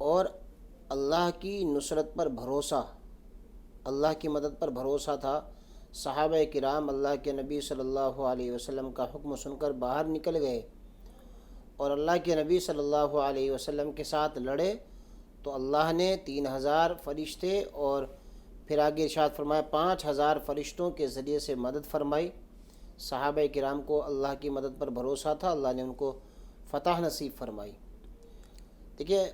اور اللہ کی نصرت پر بھروسہ، اللہ کی مدد پر بھروسہ تھا۔ صحابہ کرام اللہ کے نبی صلی اللہ علیہ وسلم کا حکم سن کر باہر نکل گئے اور اللہ کے نبی صلی اللہ علیہ وسلم کے ساتھ لڑے، تو اللہ نے 3000 فرشتے اور پھر آگے ارشاد فرمایا 5000 فرشتوں کے ذریعے سے مدد فرمائی۔ صحابہ کرام کو اللہ کی مدد پر بھروسہ تھا، اللہ نے ان کو فتح نصیب فرمائی۔ دیکھیے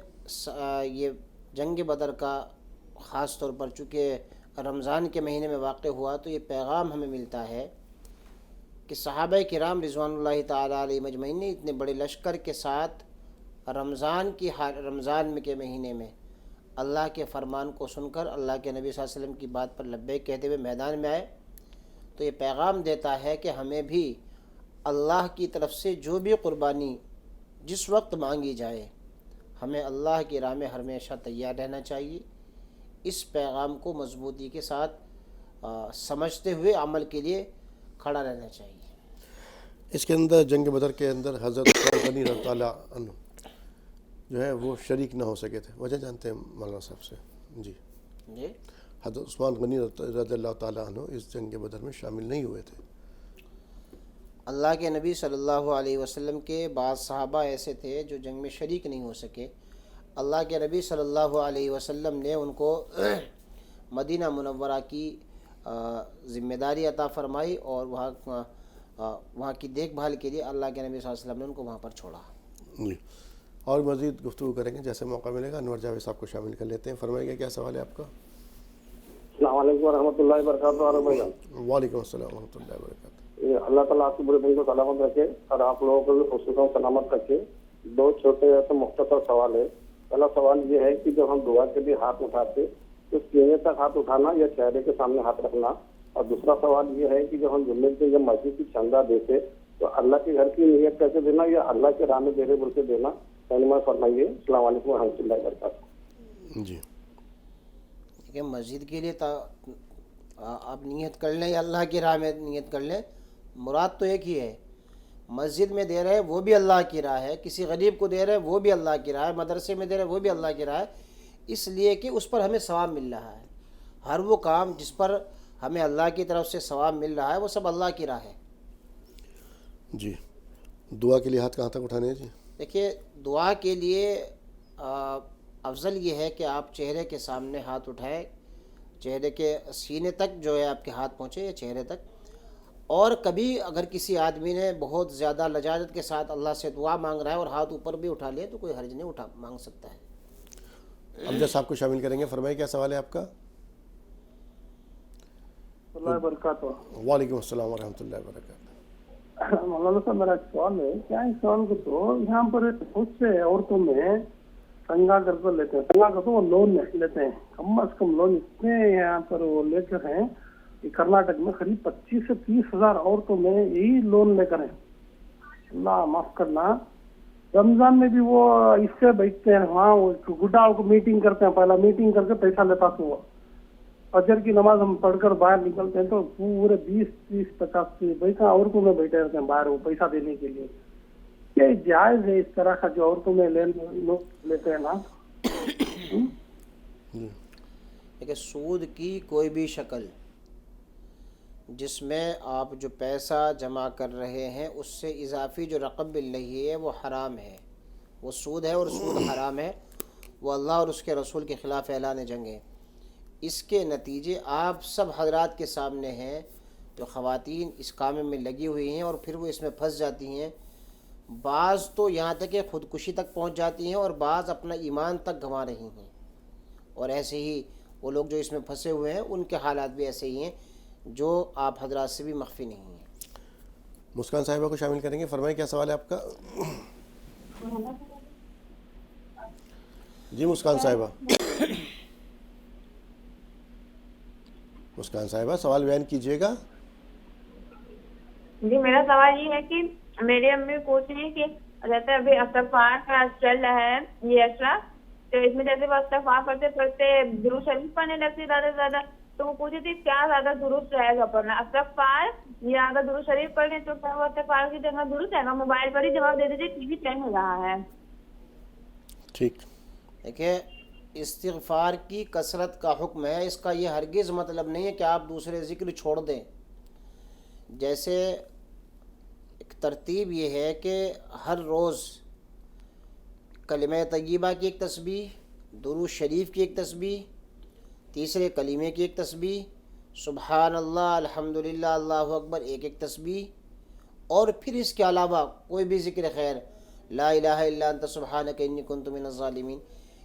یہ جنگ بدر کا خاص طور پر چونکہ رمضان کے مہینے میں واقع ہوا، تو یہ پیغام ہمیں ملتا ہے کہ صحابہ کرام رضوان اللہ تعالیٰ علیہ مجمعین نے اتنے بڑے لشکر کے ساتھ رمضان کے مہینے میں اللہ کے فرمان کو سن کر اللہ کے نبی صلی اللہ علیہ وسلم کی بات پر لبیک کہتے ہوئے میدان میں آئے، تو یہ پیغام دیتا ہے کہ ہمیں بھی اللہ کی طرف سے جو بھی قربانی جس وقت مانگی جائے، ہمیں اللہ کی راہ میں ہمیشہ تیار رہنا چاہیے۔ اس پیغام کو مضبوطی کے ساتھ سمجھتے ہوئے عمل کے لیے کھڑا رہنا چاہیے۔ اس کے اندر جنگ بدر کے اندر حضرت عثمان غنی رضی اللہ عنہ جو ہے وہ شریک نہ ہو سکے تھے، وجہ جانتے ہیں مولانا صاحب سے؟ جی حضرت عثمان غنی رضی اللہ تعالیٰ عنہ اس جنگ بدر میں شامل نہیں ہوئے تھے۔ اللہ کے نبی صلی اللہ علیہ وسلم کے بعض صحابہ ایسے تھے جو جنگ میں شریک نہیں ہو سکے۔ اللہ کے نبی صلی اللہ علیہ وسلم نے ان کو مدینہ منورہ کی ذمہ داری عطا فرمائی اور وہاں کی دیکھ بھال کے لیے اللہ کے نبی صلی اللہ علیہ وسلم نے ان کو وہاں پر چھوڑا۔ جی اور مزید گفتگو کریں گے جیسے موقع ملے گا۔ انور جاوید صاحب کو شامل کر لیتے ہیں، فرمائیں گے کیا سوال ہے آپ کا؟ السلام علیکم ورحمۃ اللہ وبرکاتہ۔ وعلیکم السلام ورحمۃ اللہ وبرکاتہ۔ اللہ تعالیٰ آپ کے بڑے دن کو سلامت رکھے اور آپ لوگوں کو بھی خصوصاً سلامت رکھے۔ دو چھوٹے ایسے مختصر سوال ہے۔ پہلا سوال یہ ہے کہ جب ہم دعا کے لیے ہاتھ اٹھاتے تو سینے تک ہاتھ اٹھانا یا چہرے کے سامنے ہاتھ رکھنا؟ اور دوسرا سوال یہ ہے کہ جب ہم جمعے کے یا مسجد کی چندہ دیتے تو اللہ کے گھر کی نیت کیسے دینا یا اللہ کے راہ میں دے رہے بول کے دینا؟ رہنما فرمائیے۔ السلام علیکم ورحمۃ اللہ وبرکاتہ۔ جی کہ مسجد کے لیے آپ نیت کر لیں یا اللہ کی راہ میں نیت کر لیں، مراد تو ایک ہی ہے۔ مسجد میں دے رہے ہیں وہ بھی اللہ کی راہ ہے، کسی غریب کو دے رہے ہیں وہ بھی اللہ کی راہ ہے، مدرسے میں دے رہے ہیں وہ بھی اللہ کی راہ ہے، اس لیے کہ اس پر ہمیں ثواب مل رہا ہے۔ ہر وہ کام جس پر ہمیں اللہ کی طرف سے ثواب مل رہا ہے وہ سب اللہ کی راہ ہے۔ جی دعا کے لیے ہاتھ کہاں تک اٹھانے ہیں؟ جی دیکھیے دعا کے لیے افضل یہ ہے کہ آپ چہرے کے سامنے ہاتھ اٹھائیں، چہرے کے سینے تک جو ہے آپ کے ہاتھ پہنچے یا چہرے تک۔ اور کبھی اگر کسی آدمی نے بہت زیادہ لجاجت کے ساتھ اللہ سے دعا مانگ رہا ہے اور ہاتھ اوپر بھی اٹھا لے تو کوئی حرج نہیں، مانگ سکتا ہے۔ امجد صاحب کو شامل کریں گے، فرمائیں کیا سوال ہے آپ کا؟ اللہ وبرکاتہ۔ وعلیکم السلام ورحمۃ اللہ وبرکاتہ۔ مولانا صاحب میرا ایک سوال ہے، کیا اس سوال کو تو یہاں پر بہت سے عورتوں میں تنگا کر کے لیتے ہیں، تنگا کر وہ لون لیتے ہیں، کم از کم لون اتنے یہاں پر وہ لے کر ہیں کہ کرناٹک میں قریب 25 سے 30 ہزار عورتوں میں یہی لون لے کر ہیں۔ اللہ معاف کرنا، رمضان میں بھی وہ اس سے بیٹھتے ہیں وہاں گڈاؤں کو میٹنگ کرتے ہیں، پہلا میٹنگ کر کے پیسہ لیتا تو وہ فجر کی نماز ہم پڑھ کر باہر نکلتے ہیں تو پورے 20 30 50 بیٹھا عورتوں میں بیٹھے رہتے ہیں باہر وہ پیسہ دینے کے لیے۔ یہ جائز ہے اس طرح کا جو عورتوں میں لوگ لیتے ہیں نا؟ دیکھیں سود کی کوئی بھی شکل جس میں آپ جو پیسہ جمع کر رہے ہیں اس سے اضافی جو رقم مل رہی ہے وہ حرام ہے، وہ سود ہے اور سود حرام ہے، وہ اللہ اور اس کے رسول کے خلاف اعلان جنگ ہے۔ اس کے نتیجے آپ سب حضرات کے سامنے ہیں، جو خواتین اس کام میں لگی ہوئی ہیں اور پھر وہ اس میں پھنس جاتی ہیں، بعض تو یہاں تک کہ خودکشی تک پہنچ جاتی ہیں اور بعض اپنا ایمان تک گنوا رہی ہیں، اور ایسے ہی وہ لوگ جو اس میں پھنسے ہوئے ہیں ان کے حالات بھی ایسے ہی ہیں جو آپ حضرات سے بھی مخفی نہیں ہیں۔ مسکان صاحبہ کو شامل کریں گے، فرمائیں کیا سوال ہے آپ کا؟ جی مسکان صاحبہ، مسکان صاحبہ سوال بیان کیجیے گا۔ جی میرا سوال یہ ہے کہ میری امی پوچھ رہی ہیں کہ جیسے ابھی استغفار کا چل رہا ہے یہ ایکسٹرا، تو اس میں جیسے وہ استغفار پڑھتے پڑھتے درود شریف پڑھنے لگتی زیادہ سے زیادہ، تو وہ پوچھی تھی کیا زیادہ درود رہے گا پڑھنا، استغفار یا اگر درود شریف پڑھ لیں تو کیا وہ استغفار کی جگہ درود رہے گا؟ موبائل پر ہی جواب دے دیجیے، ٹی وی چل ہو رہا ہے۔ ٹھیک دیکھیں استغفار کی کثرت کا حکم ہے، اس کا یہ ہرگز مطلب نہیں ہے کہ آپ دوسرے ذکر چھوڑ دیں۔ جیسے ایک ترتیب یہ ہے کہ ہر روز کلمہ طیبہ کی ایک تسبیح، درود شریف کی ایک تسبیح، تیسرے کلمے کی ایک تسبیح، سبحان اللہ، الحمدللہ، اللہ اکبر ایک ایک تسبیح، اور پھر اس کے علاوہ کوئی بھی ذکر خیر، لا الہ الا انت سبحانک انی کنت من الظالمین۔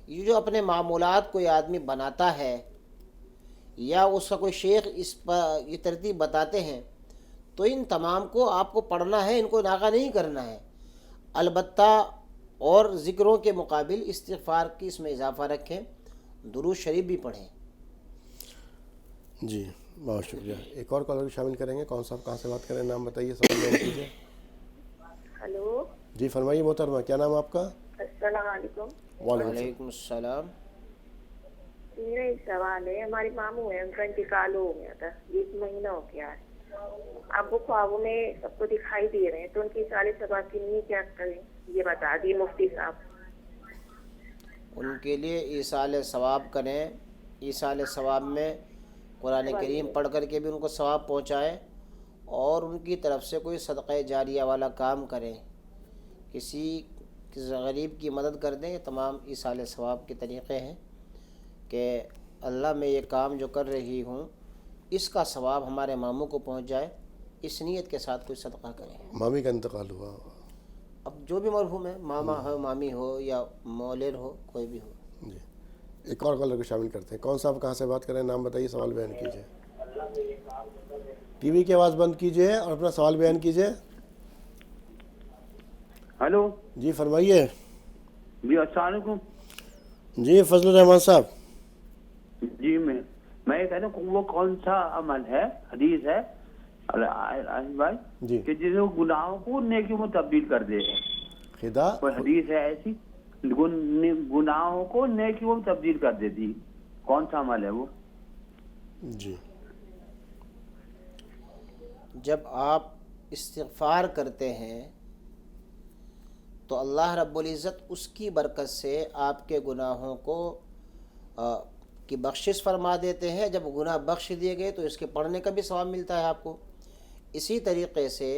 یہ جو اپنے معمولات کوئی آدمی بناتا ہے یا اس کا کوئی شیخ اس پر یہ ترتیب بتاتے ہیں تو ان تمام کو آپ کو پڑھنا ہے، ان کو ناغہ نہیں کرنا ہے۔ البتہ اور ذکروں کے مقابل استغفار کی اس میں اضافہ رکھیں، درود شریف بھی پڑھیں۔ جی بہت شکریہ۔ ایک اور کالر شامل کریں گے۔ کون صاحب کہاں سے بات کریں؟ نام بتائیے، سوال بیان کیجیے۔ ہلو، جی فرمائیے محترمہ، کیا نام ہے آپ کا؟ السلام علیکم۔ وعلیکم السلام۔ میرا ایک سوال ہے، ہمارے ماموں ہیں، ان کا انتقال ہو گیا تھا، 20 مہینہ ہو گیا ہے، اب وہ خوابوں میں سب کو دکھائی دے رہے ہیں، تو ان کی سال ثواب کے لیے کیا کریں یہ بتا دیے مفتی صاحب۔ ان کے لیے ایصال ثواب کریں۔ ایصال ثواب میں قرآن کریم پڑھ کر کے بھی ان کو ثواب پہنچائیں، اور ان کی طرف سے کوئی صدقہ جاریہ والا کام کریں، کسی غریب کی مدد کر دیں۔ یہ تمام ایصال ثواب کے طریقے ہیں کہ اللہ میں یہ کام جو کر رہی ہوں اس کا ثواب ہمارے ماموں کو پہنچ جائے، اس نیت کے ساتھ کوئی صدقہ کریں۔ مامی کا انتقال ہوا؟ اب جو بھی مرحوم ہے، ماما ہو، مامی ہو، یا مولد ہو، کوئی بھی ہو۔ جی ایک اور کالر کو شامل کرتے ہیں۔ کون صاحب کہاں سے بات کریں؟ نام بتائیے، سوال بیان کیجیے۔ ٹی وی کی آواز بند کیجیے اور اپنا سوال بیان کیجیے۔ ہلو جی فرمائیے۔ جی السلام علیکم۔ جی فضل الرحمان صاحب۔ جی میں یہ کہتا ہوں وہ کون سا عمل ہے، حدیث ہے عاصم بھائی، جی کہ جس میں گناہوں کو نیکیوں میں تبدیل کر دے؟ خدا کوئی حدیث ہے ایسی گناہوں کو نیکیوں میں تبدیل کر دیتی، کون سا عمل ہے وہ؟ جی جب آپ استغفار کرتے ہیں تو اللہ رب العزت اس کی برکت سے آپ کے گناہوں کو کی بخشش فرما دیتے ہیں۔ جب گناہ بخش دیے گئے تو اس کے پڑھنے کا بھی ثواب ملتا ہے آپ کو۔ اسی طریقے سے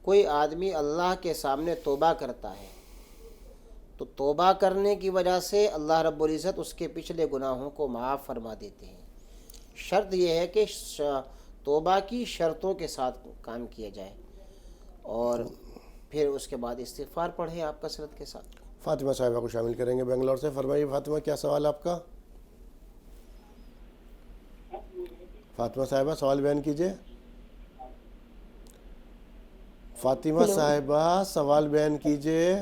کوئی آدمی اللہ کے سامنے توبہ کرتا ہے تو توبہ کرنے کی وجہ سے اللہ رب العزت اس کے پچھلے گناہوں کو معاف فرما دیتے ہیں۔ شرط یہ ہے کہ توبہ کی شرطوں کے ساتھ کام کیا جائے، اور پھر اس کے بعد استغفار پڑھیں آپ کثرت کے ساتھ۔ فاطمہ صاحبہ کو شامل کریں گے بنگلور سے۔ فرمائیے فاطمہ، کیا سوال آپ کا؟ فاطمہ صاحبہ سوال بیان کیجیے۔ فاطمہ صاحبہ سوال بیان کیجیے۔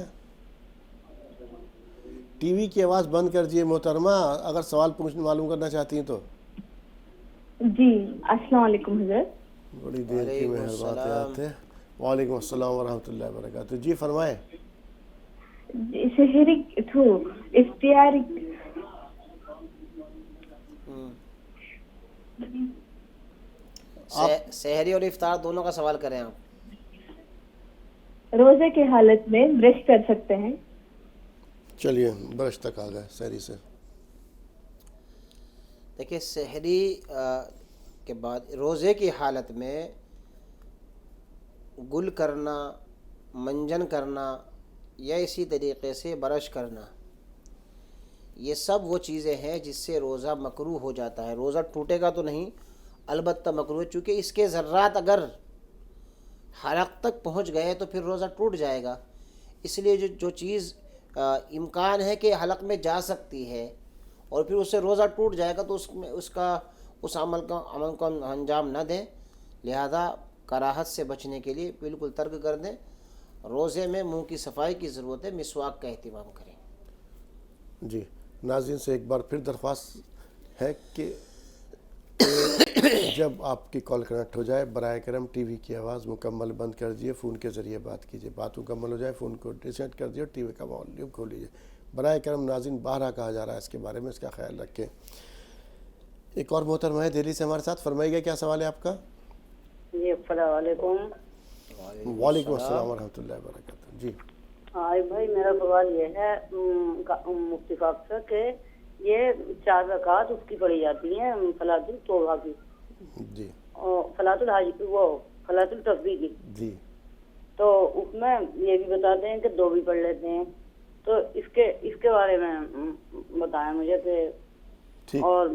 ٹی وی کی آواز بند کر دیجیے محترمہ، اگر سوال معلوم کرنا چاہتی ہیں تو۔ جی السلام علیکم حضرت۔ بڑی دیر کی مہربات ہے۔ وعلیکم السلام ورحمۃ اللہ وبرکاتہ۔ جی فرمائیں۔ شہری اختیاری سحری اور افطار دونوں کا سوال کریں آپ۔ روزے کی حالت میں برش کر سکتے ہیں؟ چلیے برش تک آ گئے سحری سے۔ دیکھیے سحری کے بعد روزے کی حالت میں گل کرنا، منجن کرنا یا اسی طریقے سے برش کرنا، یہ سب وہ چیزیں ہیں جس سے روزہ مکروہ ہو جاتا ہے۔ روزہ ٹوٹے گا تو نہیں، البتہ مکروہ، چونکہ اس کے ذرات اگر حلق تک پہنچ گئے تو پھر روزہ ٹوٹ جائے گا۔ اس لیے جو چیز امکان ہے کہ حلق میں جا سکتی ہے اور پھر اس سے روزہ ٹوٹ جائے گا تو اس عمل کو انجام نہ دیں، لہذا کراہت سے بچنے کے لیے بالکل ترک کر دیں۔ روزے میں منہ کی صفائی کی ضرورت ہے، مسواک کا اہتمام کریں۔ جی ناظرین سے ایک بار پھر درخواست ہے کہ جب آپ کی کال کنیکٹ ہو جائے براہ کرم ٹی وی کی آواز مکمل بند کر دیجیے، فون کے ذریعے بات کیجیے۔ بات مکمل ہو جائے فون کو ڈسکنیکٹ کر دیجیے اور ٹی وی کا والیوم کھول لیجیے۔ براہ کرم ناظرین بارہا کہا جا رہا ہے اس کے بارے میں، اس کا خیال رکھیں۔ ایک اور محترمہ ہے دہلی سے ہمارے ساتھ، فرمائیے گا کیا سوال ہے آپ کا؟ جی السلام علیکم۔ وعلیکم السلام ورحمۃ اللہ وبرکاتہ۔ جی ہاں بھائی میرا سوال یہ ہے مفتی صاحب سے کہ یہ 4 رکعت اس کی پڑھی جاتی ہیں صلاۃ التوبہ کی جی اور صلاۃ الحاج وہ صلاۃ التسبیح کی، جی تو اس میں یہ بھی بتاتے ہیں کہ 2 بھی پڑھ لیتے ہیں، تو اس کے بارے میں بتائیں مجھے کہ ٹھیک. اور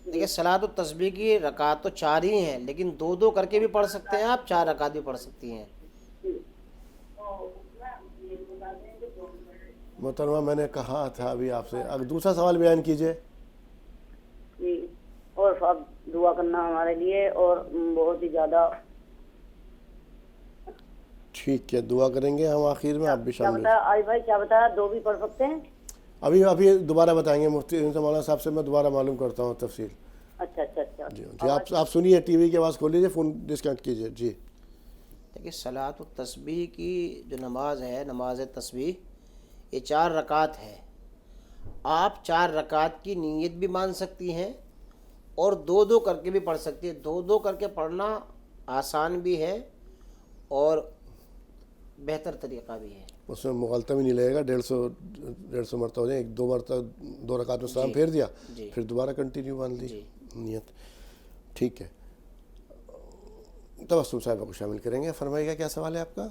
دیکھیے صلاۃ التسبیح کی رکعت تو 4 ہی ہیں، لیکن 2 کر کے بھی پڑھ سکتے ہیں آپ، 4 رکعت بھی پڑھ سکتی ہیں. محترمہ میں نے کہا تھا ابھی آپ سے، اگر دوسرا سوال بیان کیجئے. جی اور صاحب دعا کرنا ہمارے لیے اور بہت ہی زیادہ. ٹھیک ہے، دعا کریں گے ہم آخر میں، آپ بھی کیا شامل. بتایا آج بھائی، کیا بتایا 2 بھی پڑھ سکتے ہیں؟ ابھی دوبارہ بتائیں گے مفتی مولانا صاحب سے، میں دوبارہ معلوم کرتا ہوں تفصیل. اچھا اچھا اچھا. جی آپ سنیے، ٹی وی کی آواز کھول لیجیے، فون ڈسکنیکٹ کیجیے. جی دیکھیے صلاۃ التسبیح کی جو نماز ہے، نماز تسبیح، یہ 4 رکعت ہے. آپ 4 رکعت کی نیت بھی مان سکتی ہیں اور 2 کر کے بھی پڑھ سکتی ہیں. 2 کر کے پڑھنا آسان بھی ہے اور بہتر طریقہ بھی ہے. اس میں مغالطہ بھی نہیں لگے گا. 150 مرتبہ ہو جائے، 2 رکعت میں سلام پھیر دیا، پھر دوبارہ کنٹینیو مان لی نیت. ٹھیک ہے، تبسم صاحبہ کو شامل کریں گے. فرمائیے گا کیا سوال ہے آپ کا؟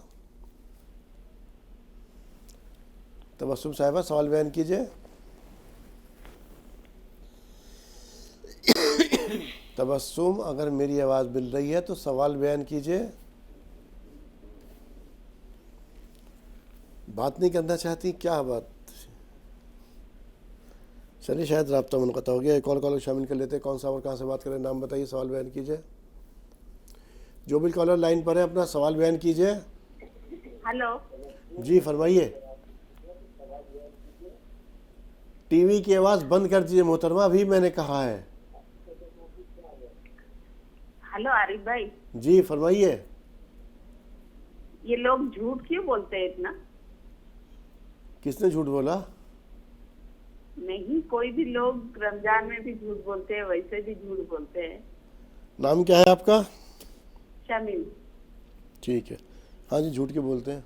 تبسم صاحبہ سوال بیان کیجئے. تبسم اگر میری آواز مل رہی ہے تو سوال بیان کیجئے. بات نہیں کرنا چاہتی، کیا بات؟ چلیے شاید رابطہ منقطع ہو گیا. ایک اور کالر شامل کر لیتے ہیں. کون سا اور کہاں سے بات کریں؟ نام بتائیے، سوال بیان کیجئے. جو بھی کالر لائن پر ہے اپنا سوال بیان کیجئے. ہلو جی فرمائیے. ٹی وی کی آواز بند کر دیجیے محترمہ، ابھی میں نے کہا ہے. ہلو عارف بھائی، جی فرمائیے. یہ لوگ جھوٹ کیوں بولتے ہیں اتنا؟ کس نے جھوٹ بولا؟ نہیں، کوئی بھی لوگ رمضان میں بھی جھوٹ بولتے ہیں، ویسے بھی جھوٹ بولتے ہیں. نام کیا ہے آپ کا؟ شامل. ٹھیک ہے، ہاں جی جھوٹ کے بولتے ہیں.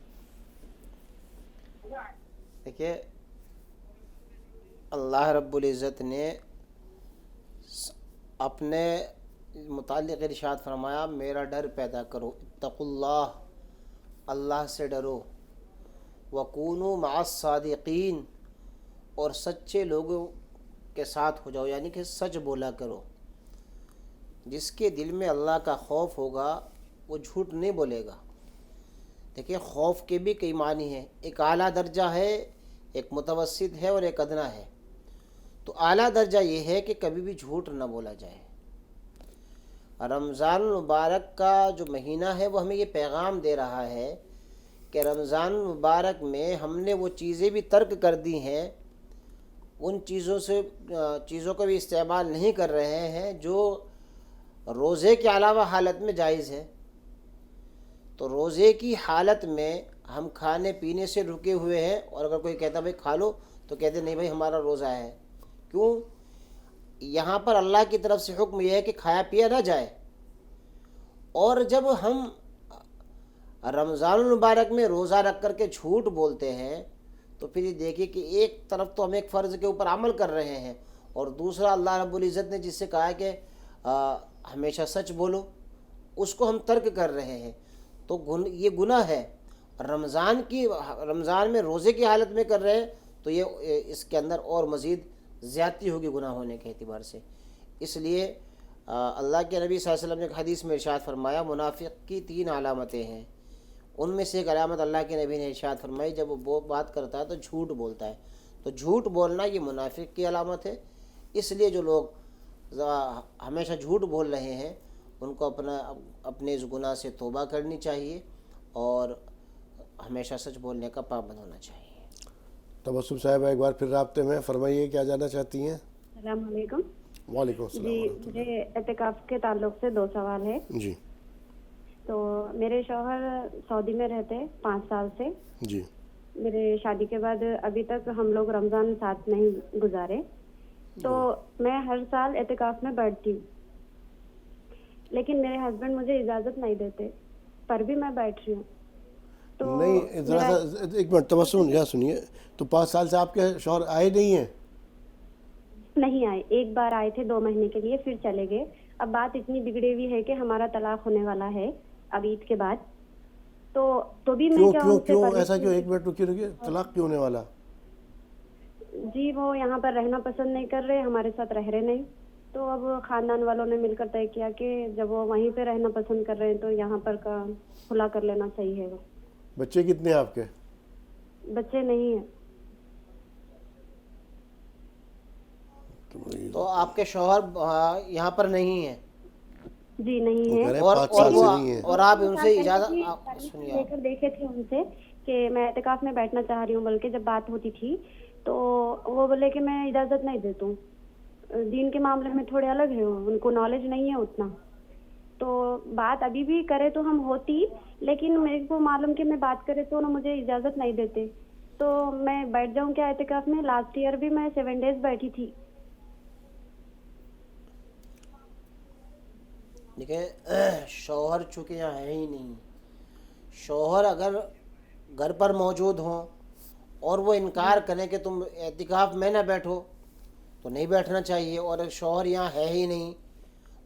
دیکھیے اللہ رب العزت نے اپنے متعلق ارشاد فرمایا، میرا ڈر پیدا کرو، اتقوا اللہ، اللہ سے ڈرو، وکونوا مع الصادقین، اور سچے لوگوں کے ساتھ ہو جاؤ، یعنی کہ سچ بولا کرو. جس کے دل میں اللہ کا خوف ہوگا وہ جھوٹ نہیں بولے گا. دیکھیے خوف کے بھی کئی معنی ہیں، ایک اعلیٰ درجہ ہے، ایک متوسط ہے اور ایک ادنا ہے. تو اعلیٰ درجہ یہ ہے کہ کبھی بھی جھوٹ نہ بولا جائے. رمضان المبارک کا جو مہینہ ہے وہ ہمیں یہ پیغام دے رہا ہے کہ رمضان المبارک میں ہم نے وہ چیزیں بھی ترک کر دی ہیں، ان چیزوں کا بھی استعمال نہیں کر رہے ہیں جو روزے کے علاوہ حالت میں جائز ہے. تو روزے کی حالت میں ہم کھانے پینے سے رکے ہوئے ہیں، اور اگر کوئی کہتا بھائی کھا لو تو کہتے نہیں بھائی ہمارا روزہ ہے. کیوں؟ یہاں پر اللہ کی طرف سے حکم یہ ہے کہ کھایا پیا نہ جائے. اور جب ہم رمضان المبارک میں روزہ رکھ کر کے جھوٹ بولتے ہیں تو پھر یہ دیکھیے کہ ایک طرف تو ہم ایک فرض کے اوپر عمل کر رہے ہیں، اور دوسرا اللہ رب العزت نے جس سے کہا ہے کہ ہمیشہ سچ بولو، اس کو ہم ترک کر رہے ہیں. تو یہ گناہ ہے. رمضان میں روزے کی حالت میں کر رہے ہیں تو یہ اس کے اندر اور مزید زیادتی ہوگی گناہ ہونے کے اعتبار سے. اس لیے اللہ کے نبی صلی اللہ علیہ وسلم نے ایک حدیث میں ارشاد فرمایا، منافق کی 3 علامتیں ہیں. ان میں سے ایک علامت اللہ کے نبی نے ارشاد فرمائی، جب وہ بات کرتا ہے تو جھوٹ بولتا ہے. تو جھوٹ بولنا یہ منافق کی علامت ہے. اس لیے جو لوگ ہمیشہ جھوٹ بول رہے ہیں ان کو اپنے اس گناہ سے توبہ کرنی چاہیے اور ہمیشہ سچ بولنے کا پابند ہونا چاہیے. تبسم صاحبہ ایک بار پھر رابطے میں، فرمائیے کیا جاننا چاہتی ہیں؟ السلام علیکم. وعلیکم السلام. جی مجھے اعتکاف کے تعلق سے 2 سوال ہے. جی. تو میرے شوہر سعودی میں رہتے 5 سال سے. جی. میرے شادی کے بعد ابھی تک ہم لوگ رمضان ساتھ نہیں گزارے. تو میں ہر سال اعتکاف میں بیٹھتی ہوں، لیکن میرے ہسبینڈ مجھے اجازت نہیں دیتے، پر بھی میں بیٹھ رہی ہوں. تو نہیں ذرا سا ایک منٹ تبسم یہاں سنیے. تو 5 سال سے آپ کے شوہر آئے نہیں ہیں؟ نہیں آئے. ایک بار آئے تھے 2 مہینے کے لیے، پھر چلے گئے. اب بات اتنی بگڑی ہوئی ہے کہ ہمارا طلاق ہونے والا ہے اب عید کے بعد. تو بھی میں کیا ان سے کیوں ایسا کیوں؟ ایک منٹ رکیے. طلاق کیوں ہونے والا؟ جی وہ یہاں پر رہنا پسند نہیں کر رہے، ہمارے ساتھ رہ رہے نہیں. تو اب خاندان والوں نے مل کر طے کیا کہ جب وہ وہیں پہ رہنا پسند کر رہے ہیں تو یہاں پر کا کھلا کر لینا صحیح ہے. بچے کتنے ہیں آپ کے؟ بچے نہیں ہیں. تو آپ کے شوہر یہاں پر نہیں ہیں؟ جی نہیں ہے. اور آپ ان سے اجازت سنیے. لے کر دیکھے تھے ان سے کہ میں اعتکاف میں بیٹھنا چاہ رہی ہوں، بلکہ جب بات ہوتی تھی تو وہ بولے کہ میں اجازت نہیں دیتا ہوں. دین کے معاملے میں تھوڑے الگ ہیں، ان کو نالج نہیں ہے اتنا. تو بات ابھی بھی کرے تو ہم ہوتی، لیکن میرے کو معلوم کہ میں بات کرے تو انہوں مجھے اجازت نہیں دیتے. تو میں بیٹھ جاؤں کیا اعتکاف میں؟ لاسٹ ایئر بھی میں 7 days بیٹھی تھی. دیکھیں شوہر چونکہ یہاں ہے ہی نہیں. شوہر اگر گھر پر موجود ہوں اور وہ انکار کریں کہ تم اعتکاف میں نہ بیٹھو تو نہیں بیٹھنا چاہیے. اور شوہر یہاں ہے ہی نہیں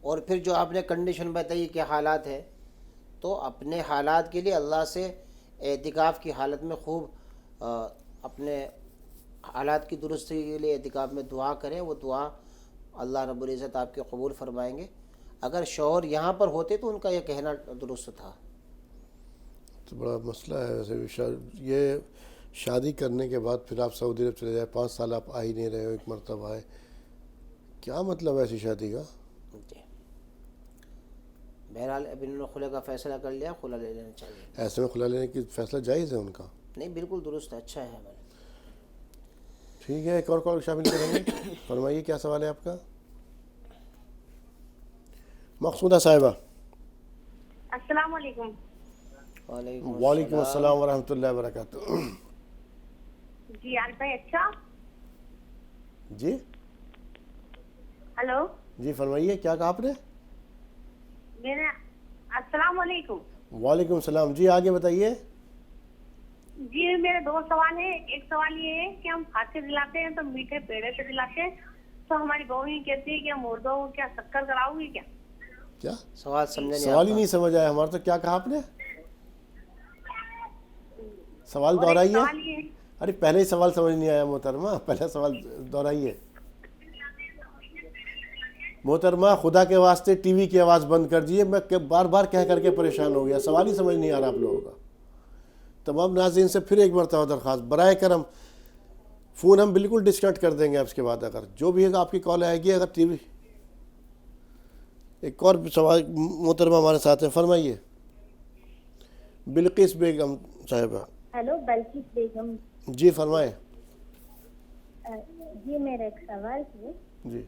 اور پھر جو آپ نے کنڈیشن بتائی کہ حالات ہے، تو اپنے حالات کے لیے اللہ سے اعتکاف کی حالت میں خوب اپنے حالات کی درستی کے لیے اعتکاف میں دعا کریں. وہ دعا اللہ رب العزت آپ کے قبول فرمائیں گے. اگر شوہر یہاں پر ہوتے تو ان کا یہ کہنا درست تھا. تو بڑا مسئلہ ہے ویسے. یہ شادی کرنے کے بعد پھر آپ سعودی عرب چلے جائیں، 5 سال آپ آ ہی نہیں رہے ہو، ایک مرتبہ آئے، کیا مطلب ہے ایسی شادی کا؟ جی بہرحال ابھی انہوں نے خلع کا فیصلہ کر لیا، خلع لے لینا چاہیے. ایسے میں خلع لینے کی فیصلہ جائز ہے ان کا؟ نہیں بالکل درست ہے، اچھا ہے. ٹھیک ہے، ایک اور کال شامل کریں گے. فرمائیے کیا سوال ہے آپ کا؟ مقصودہ صاحبہ. السلام علیکم. وعلیکم السلام ورحمۃ اللہ وبرکاتہ. جی عارف بھائی اچھا. جی ہلو جی فرمائیے کیا کہا آپ نے؟ السلام علیکم. وعلیکم السلام. جی آگے بتائیے. جی میرے 2 سوال ہیں. ایک سوال یہ ہے کہ ہم فاتحہ دلاتے ہیں تو میٹھے پیڑے سے دلاتے ہیں، تو ہماری بہو یہ کہتی ہے کہ مردوں کو کیا شکر کراؤ گی کیا؟ کیا سوال سمجھے؟ سوال ہی نہیں سمجھ آیا ہمارا. تو کیا کہا آپ نے؟ سوال دہرائیے. ارے پہلے ہی سوال سمجھ نہیں آیا محترمہ، پہلا سوال دہرائیے. محترمہ خدا کے واسطے ٹی وی کی آواز بند کر دیجیے. میں بار بار کہہ کر کے پریشان ہو گیا، سوال ہی سمجھ نہیں آ رہا آپ لوگوں کا. تمام ناظرین سے پھر ایک مرتبہ درخواست، برائے کرم فون ہم بالکل ڈسکنیکٹ کر دیں گے آپ کے بعد. اگر جو بھی آپ کی کال آئے گی، اگر ٹی وی. ایک اور سوال محترمہ ہمارے ساتھ ہیں، فرمائیے. بلقیس بیگم صاحبہ. ہیلو بلقیس بیگم. جی فرمائیں. جی میرا ایک سوال ہے. جی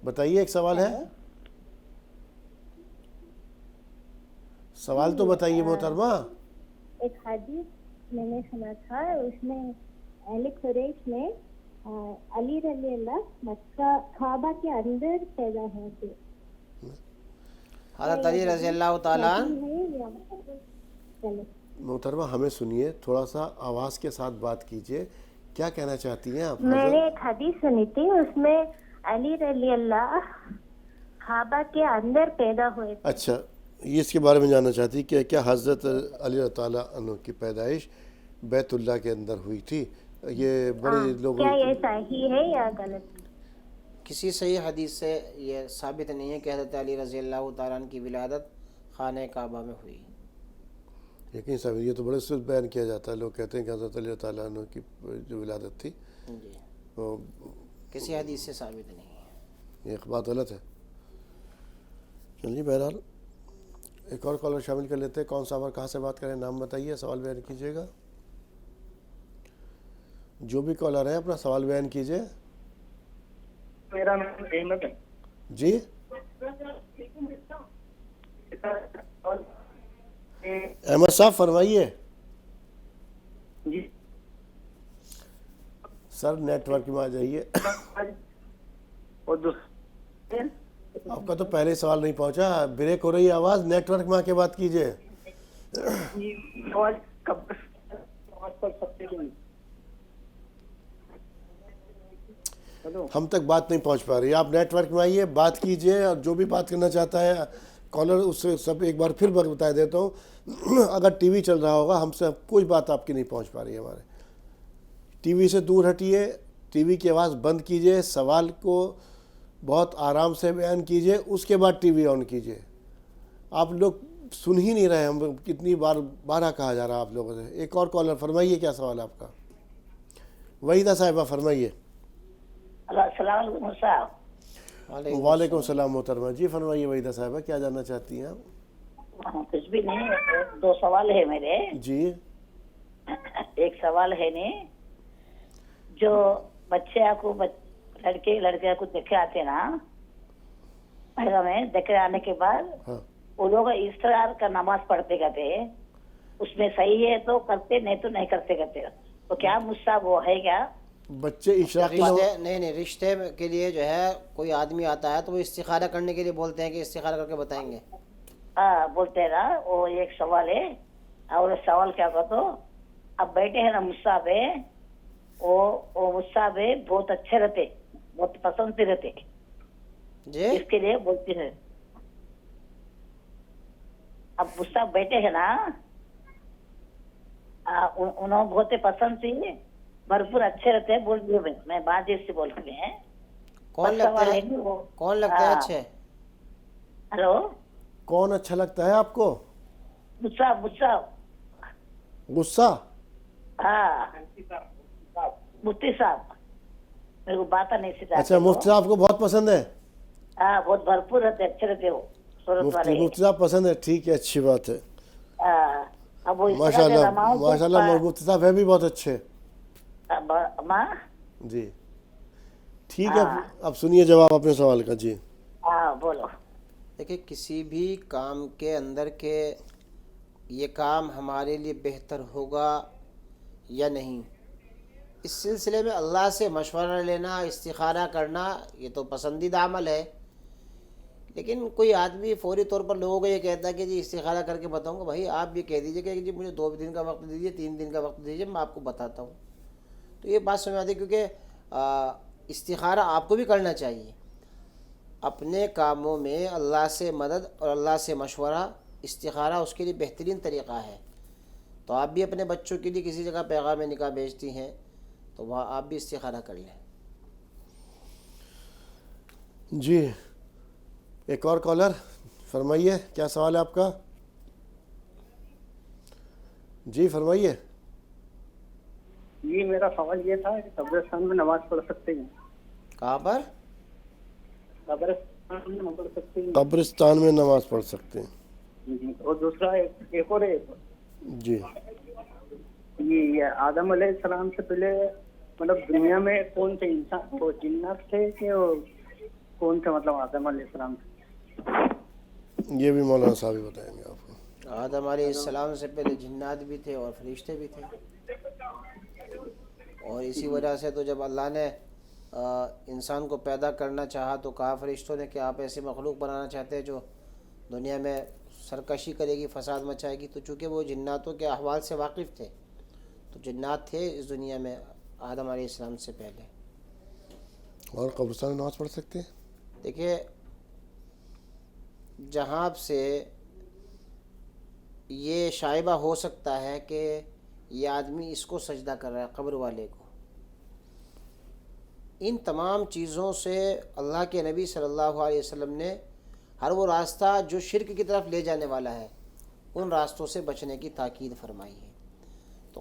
بتائیے. ایک سوال ہے، سوال تو بتائیے محترمہ. ایک حدیث میں نے سنا تھا، اس میں اہل قریش میں علی رضی اللہ مکہ کعبہ کے اندر پیدا ہوئے تھے. حضرت علی رضی اللہ تعالیٰ. محترمہ ہمیں سنیے، تھوڑا سا آواز کے ساتھ بات کیجئے. کیا کہنا چاہتی ہیں آپ؟ میں نے ایک حدیث سنی تھی، اس میں علی رضی اللہ کعبہ کے اندر پیدا ہوئے تھے. اچھا، یہ اس کے بارے میں جاننا چاہتی کہ کیا حضرت علی تعالیٰ عنہ کی پیدائش بیت اللہ کے اندر ہوئی تھی؟ یہ بڑے لوگ، کیا یہ صحیح ہے یا غلط؟ کسی صحیح حدیث سے یہ ثابت نہیں ہے کہ حضرت علی رضی اللہ تعالیٰ عنہ کی ولادت خانہ کعبہ میں ہوئی. یقین صاحب یہ تو بڑے سے بیان کیا جاتا ہے. لوگ کہتے ہیں کہ حضرت علی تعالیٰ عنہ کی جو ولادت تھی جی کسی حدیث سے ثابت نہیں ہے. یہ بات غلط ہے. چلیے بہرحال ایک اور کالر شامل کر لیتے ہیں. کون صاحب اور کہاں سے بات کریں؟ نام بتائیے، سوال بیان کیجیے گا. جو بھی کالر ہیں اپنا سوال بیان کیجیے. میرا نام احمد ہے. جی احمد صاحب فرمائیے. جی سر نیٹ ورک میں آ جائیے. آپ کا تو پہلے سوال نہیں پہنچا, بریک ہو رہی ہے آواز, نیٹ ورک میں آ کے بات کیجئے. نماز کب نماز پڑھ سکتے ہیں؟ ہلو, ہم تک بات نہیں پہنچ پا رہی ہے, آپ نیٹ ورک میں آئیے, بات کیجئے, اور جو بھی بات کرنا چاہتا ہے کالر اس سے سب ایک بار پھر بتا دیتا ہوں. اگر ٹی وی چل رہا ہوگا, ہم سے کوئی بات آپ کی نہیں پہنچ پا رہی ہے ہمارے. ٹی وی سے دور ہٹیے, ٹی وی کی آواز بند کیجئے, سوال کو بہت آرام سے بیان کیجئے, اس کے بعد ٹی وی آن کیجئے. آپ لوگ سن ہی نہیں رہے, ہم کتنی بارہ کہا جا رہا ہے آپ لوگوں سے. ایک اور کالر, فرمائیے کیا سوال ہے آپ کا. وحیدہ صاحبہ فرمائیے. السلام علیکم صاحب. وعلیکم السلام محترمہ. جی فرمائیے وحیدہ صاحبہ, کیا جاننا چاہتی ہیں آپ؟ کچھ بھی نہیں, 2 سوال ہے میرے. جی. ایک سوال ہے نہیں, جو بچے کو لڑکے لڑکیاں کو دیکھے آتے نا پیغام میں, دیکھے آنے کے بعد وہ لوگ استقرار کا نماز پڑھتے کرتے, اس میں صحیح ہے تو کرتے, نہیں تو نہیں کرتے کرتے, تو کیا مصحف وہ ہے کیا؟ بچے اشراقی نہیں, رشتے کے لیے جو ہے کوئی آدمی آتا ہے تو وہ استخارہ کرنے کے لیے بولتے ہیں کہ استخارہ کر کے بتائیں گے. ہاں بولتے ہیں نا, وہ ایک سوال ہے. اور سوال کیا کہو تو, اب بیٹے ہیں نا مصحف ہے, وہ مصحف ہے بہت اچھے رہتے, بہت پسند سے رہتے, جی اس کے لیے بولتے ہیں. اب مصحف بیٹے ہیں نا, انہوں بہت پسند سے بھرپور اچھے رہتے ہیں, بول دیے میں بات سے بولتے ہیں. کون لگتا ہے اچھے؟ ہلو, کون اچھا لگتا ہے آپ کو؟ مصحف غصہ. ہاں مفتی صاحب, میرے کو بات نہیں سکھا. اچھا, مفتی صاحب کو بہت پسند ہے. ہاں بہت بھرپور رہتے, اچھے رہتے, وہ صورت والے. مفتی صاحب پسند ہے, ٹھیک ہے, اچھی بات ہے. اب وہ ماشاء اللہ, ماشاء اللہ, مفتی صاحب ہے بھی بہت اچھے. جی ٹھیک ہے, اب سنیے جواب اپنے سوال کا. جی ہاں بولو. دیکھیں, کسی بھی کام کے اندر کے یہ کام ہمارے لیے بہتر ہوگا یا نہیں, اس سلسلے میں اللہ سے مشورہ لینا, استخارہ کرنا, یہ تو پسندیدہ عمل ہے. لیکن کوئی آدمی فوری طور پر لوگوں کو یہ کہتا ہے کہ جی استخارہ کر کے بتاؤں گا. بھائی آپ یہ کہہ دیجئے کہ جی مجھے 2 دن کا وقت دیجئے, 3 دن کا وقت دیجئے, میں آپ کو بتاتا ہوں. تو یہ بات سمجھ آتی ہے, کیونکہ استخارہ آپ کو بھی کرنا چاہیے. اپنے کاموں میں اللہ سے مدد اور اللہ سے مشورہ, استخارہ اس کے لیے بہترین طریقہ ہے. تو آپ بھی اپنے بچوں کے لیے کسی جگہ پیغام نکاح بھیجتی ہیں تو وہاں آپ بھی استخارہ کر لیں. جی, ایک اور کالر, فرمائیے کیا سوال ہے آپ کا. جی فرمائیے. یہ میرا سوال یہ تھا کہ قبرستان میں نماز پڑھ سکتے ہیں؟ کہاں پر؟ قبرستان میں پڑھ سکتے ہیں. قبرستان میں نماز پڑھ سکتے ہیں. اور دوسرا ایک اور ہے, جی, یہ آدم علیہ السلام سے پہلے مطلب دنیا میں کون سے انسان, وہ جنات تھے کہ کون سے, مطلب آدم علیہ السلام سے؟ یہ بھی مولانا صاحب ہی بتائیں گے آپ کو. آدم علیہ السلام سے پہلے جنات بھی تھے اور فرشتے بھی تھے, اور اسی وجہ سے تو جب اللہ نے انسان کو پیدا کرنا چاہا تو کہا فرشتوں نے کہ آپ ایسے مخلوق بنانا چاہتے ہیں جو دنیا میں سرکشی کرے گی, فساد مچائے گی. تو چونکہ وہ جناتوں کے احوال سے واقف تھے تو جنات تھے اس دنیا میں آدم علیہ السلام سے پہلے. اور قبرستان میں نماز پڑھ سکتے ہیں. دیکھیے, جہاں سے یہ شائبہ ہو سکتا ہے کہ یہ آدمی اس کو سجدہ کر رہا ہے, قبر والے کو, ان تمام چیزوں سے اللہ کے نبی صلی اللہ علیہ وسلم نے ہر وہ راستہ جو شرک کی طرف لے جانے والا ہے ان راستوں سے بچنے کی تاکید فرمائی ہے. تو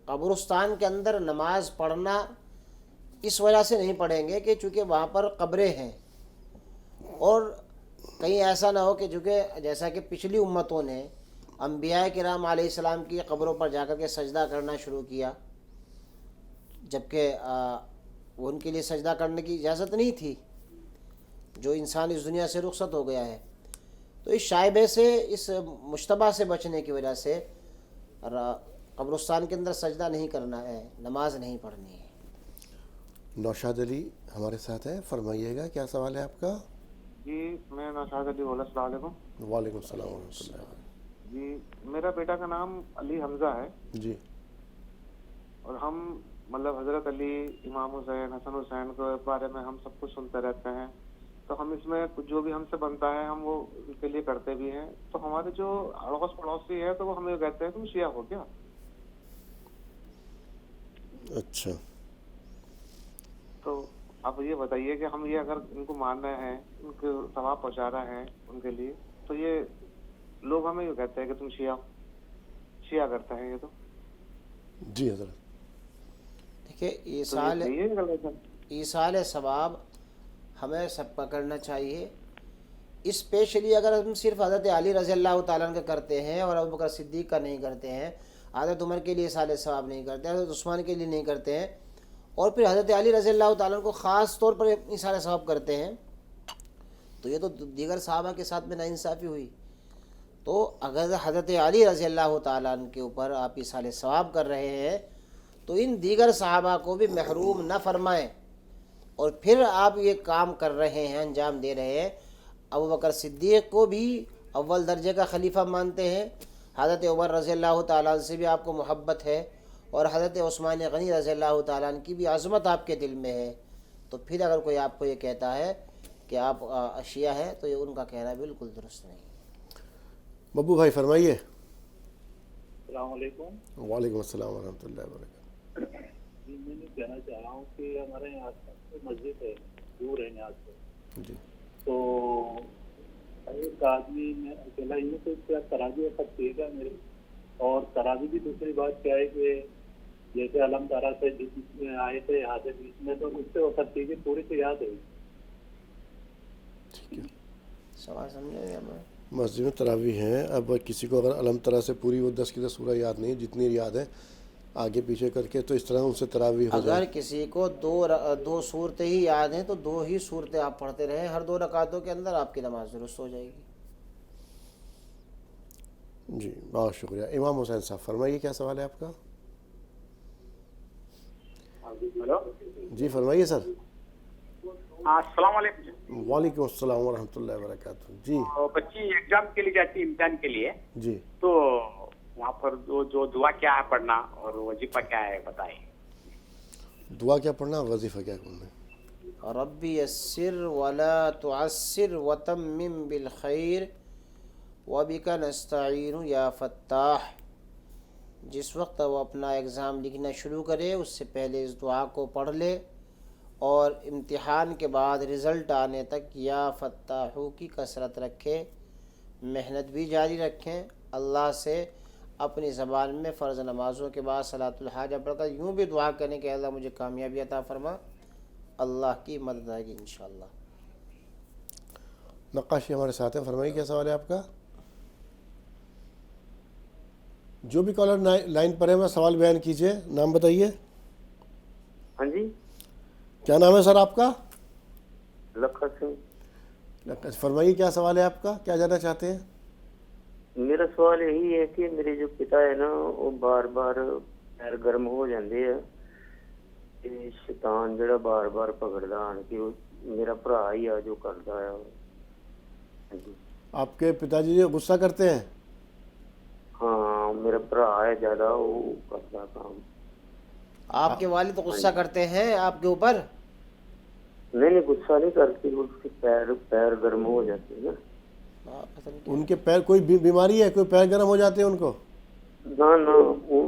قبرستان کے اندر نماز پڑھنا اس وجہ سے نہیں پڑھیں گے کہ چونکہ وہاں پر قبریں ہیں, اور کہیں ایسا نہ ہو کہ چونکہ جیسا کہ پچھلی امتوں نے انبیاء کرام علیہ السلام کی قبروں پر جا کر کے سجدہ کرنا شروع کیا, جبکہ وہ ان کے لیے سجدہ کرنے کی اجازت نہیں تھی, جو انسان اس دنیا سے رخصت ہو گیا ہے. تو اس شائبے سے, اس مشتبہ سے بچنے کی وجہ سے قبرستان کے اندر سجدہ نہیں کرنا ہے, نماز نہیں پڑھنی ہے. نوشاد علی ہمارے ساتھ ہیں, فرمائیے گا کیا سوال ہے آپ کا. جی میں نوشاد علی بولا. السلام علیکم. وعلیکم السلام ورحمۃ اللہ وبرکاتہ. جی میرا بیٹا کا نام علی حمزہ ہے. جی. اور ہم مطلب حضرت علی، امام حسین، حسن حسین کے بارے میں ہم سب کچھ سنتے رہتے ہیں. تو ہم اس میں جو بھی ہم سے بنتا ہے ہم وہ ان کے لیے کرتے بھی ہیں. تو ہمارے جو اڑوس پڑوسی ہے تو وہ ہمیں کہتے ہیں تم شیعہ ہو کیا. اچھا. تو آپ یہ بتائیے کہ ہم یہ اگر ان کو مان رہے ہیں، ان کو ثواب پہنچا رہے ہیں ان کے لیے، تو یہ لوگ ہمیں یہ کہتے ہیں کہ تم شیعہ کرتے ہیں. یہ تو جی حضرت دیکھیے ایصال ثواب ہمیں سب کا کرنا چاہیے. اسپیشلی اگر ہم صرف حضرت علی رضی اللہ تعالیٰ عنہ کا کرتے ہیں اور ابو بکر صدیق کا نہیں کرتے ہیں، حضرت عمر کے لیے ایصال ثواب نہیں کرتے ہیں، حضرت عثمان کے لیے نہیں کرتے ہیں، اور پھر حضرت علی رضی اللہ تعالیٰ عنہ کو خاص طور پر ایصال ثواب کرتے ہیں، تو یہ تو دیگر صحابہ کے ساتھ میں ناانصافی ہوئی. تو اگر حضرت علی رضی اللہ تعالیٰ عنہ کے اوپر آپ ایصال ثواب کر رہے ہیں تو ان دیگر صحابہ کو بھی محروم نہ فرمائیں. اور پھر آپ یہ کام کر رہے ہیں، انجام دے رہے ہیں. ابو بکر صدیق کو بھی اول درجے کا خلیفہ مانتے ہیں، حضرت عمر رضی اللہ تعالیٰ عنہ سے بھی آپ کو محبت ہے، اور حضرت عثمان غنی رضی اللہ تعالیٰ عنہ کی بھی عظمت آپ کے دل میں ہے. تو پھر اگر کوئی آپ کو یہ کہتا ہے کہ آپ شیعہ ہیں تو یہ ان کا کہنا بالکل درست نہیں. ببو بھائی فرمائیے. السلام علیکم. وعلیکم السلام ورحمۃ اللہ وبرکاتہ. جی میں نے کہنا چاہ رہا ہوں کہ ہمارے یہاں سے مسجد ہے، دور ہے یہاں سے. جی. تو ایک آدمی میں اکیلا ہی ہوں تو کیا تراویح سب ٹھیک ہے میری؟ اور تراویح بھی دوسری بات کیا ہے کہ جیسے علم تارا سے بیچ میں آئے تھے یہاں سے بیچ میں، تو اس سے وہ سب چیزیں پوری سے یاد ہے. ٹھیک ہے. سوال سمجھے ہمیں مسجد میں تراویح ہیں. اب کسی کو اگر علم طرح سے پوری وہ 10 کی 10 سورہ یاد نہیں، جتنی یاد ہے آگے پیچھے کر کے، تو اس طرح ان سے تراویح ہو جائے. اگر کسی کو دو صورتیں ہی یاد ہیں تو 2 ہی صورتیں آپ پڑھتے رہیں، ہر 2 رکعتوں کے اندر آپ کی نماز درست ہو جائے گی. جی بہت شکریہ. امام حسین صاحب فرمائیے کیا سوال ہے آپ کا. جی فرمائیے سر. السلام علیکم. وعلیکم السلام ورحمۃ اللہ وبرکاتہ. جی بچی ایگزام کے لیے جاتی ہے، امتحان کے لیے. جی. تو وہاں پر جو دعا کیا ہے پڑھنا اور وظیفہ کیا ہے بتائیں. دعا کیا پڑھنا، وظیفہ کیا پڑھنا؟ ربی یسر ولا تعسر وتمم بالخیر وبک نستعین یا فتاح. جس وقت وہ اپنا ایگزام لکھنا شروع کرے اس سے پہلے اس دعا کو پڑھ لے، اور امتحان کے بعد رزلٹ آنے تک یا فتاحو کی کثرت رکھے، محنت بھی جاری رکھیں. اللہ سے اپنی زبان میں فرض نمازوں کے بعد صلاۃ الحاجہ پڑھ کر یوں بھی دعا کریں کہ اللہ مجھے کامیابی عطا فرما، اللہ کی مدد آئے گی انشاءاللہ. نقاشی ہمارے ساتھ ہیں، فرمائیے کیا سوال ہے آپ کا. جو بھی کالر لائن پر ہے میں سوال بیان کیجئے، نام بتائیے. ہاں جی کیا نام ہے سر آپ کا؟ لکھا سنگھ. فرمائیے کیا سوال ہے آپ کا، کیا جاننا چاہتے ہیں؟ میرا سوال یہی ہے کہ میرے جو پتا ہے نا وہ بار بار پیر گرم ہو جاندے ہیں، کہ شیطان جڑا بار بار پکڑدا آن کے میرا بھرا ہی آ جو کردا ہے. آپ کے پتا جی غصہ کرتے ہیں؟ ہاں میرا بھرا ہے زیادہ وہ کردا کام. آپ کے والد غصہ کرتے ہیں آپ کے اوپر؟ نہیں غصہ نہیں کرتی، اس کے پیر گرم ہو جاتے ہیں نا. ان کے پیر کوئی بیماری ہے، کوئی پیر گرم ہو جاتے ہیں ان کو؟ نہ وہ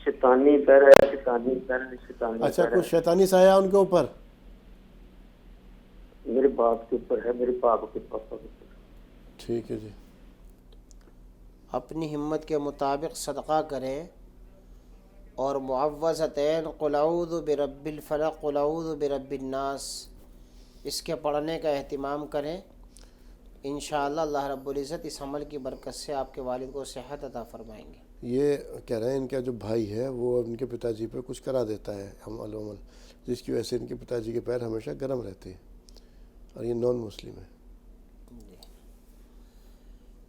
شیطانی پیر ہے، شیطانی پیر ہے، شیطانی. اچھا کوئی شیطانی سایہ ان کے اوپر؟ میرے باپ کے اوپر ہے، میرے پاپا کے پاپا کے اوپر. ٹھیک ہے جی. اپنی ہمت کے مطابق صدقہ کریں، اور معوذتین قل اعوذ برب الفلق قل اعوذ برب الناس اس کے پڑھنے کا اہتمام کریں. انشاءاللہ اللہ رب العزت اس عمل کی برکت سے آپ کے والد کو صحت عطا فرمائیں گے. یہ کہہ رہے ہیں ان کا جو بھائی ہے وہ ان کے پتا جی پہ کچھ کرا دیتا ہے عمل جس کی وجہ سے ان کے پتا جی کے پیر ہمیشہ گرم رہتے ہیں، اور یہ نان مسلم ہے.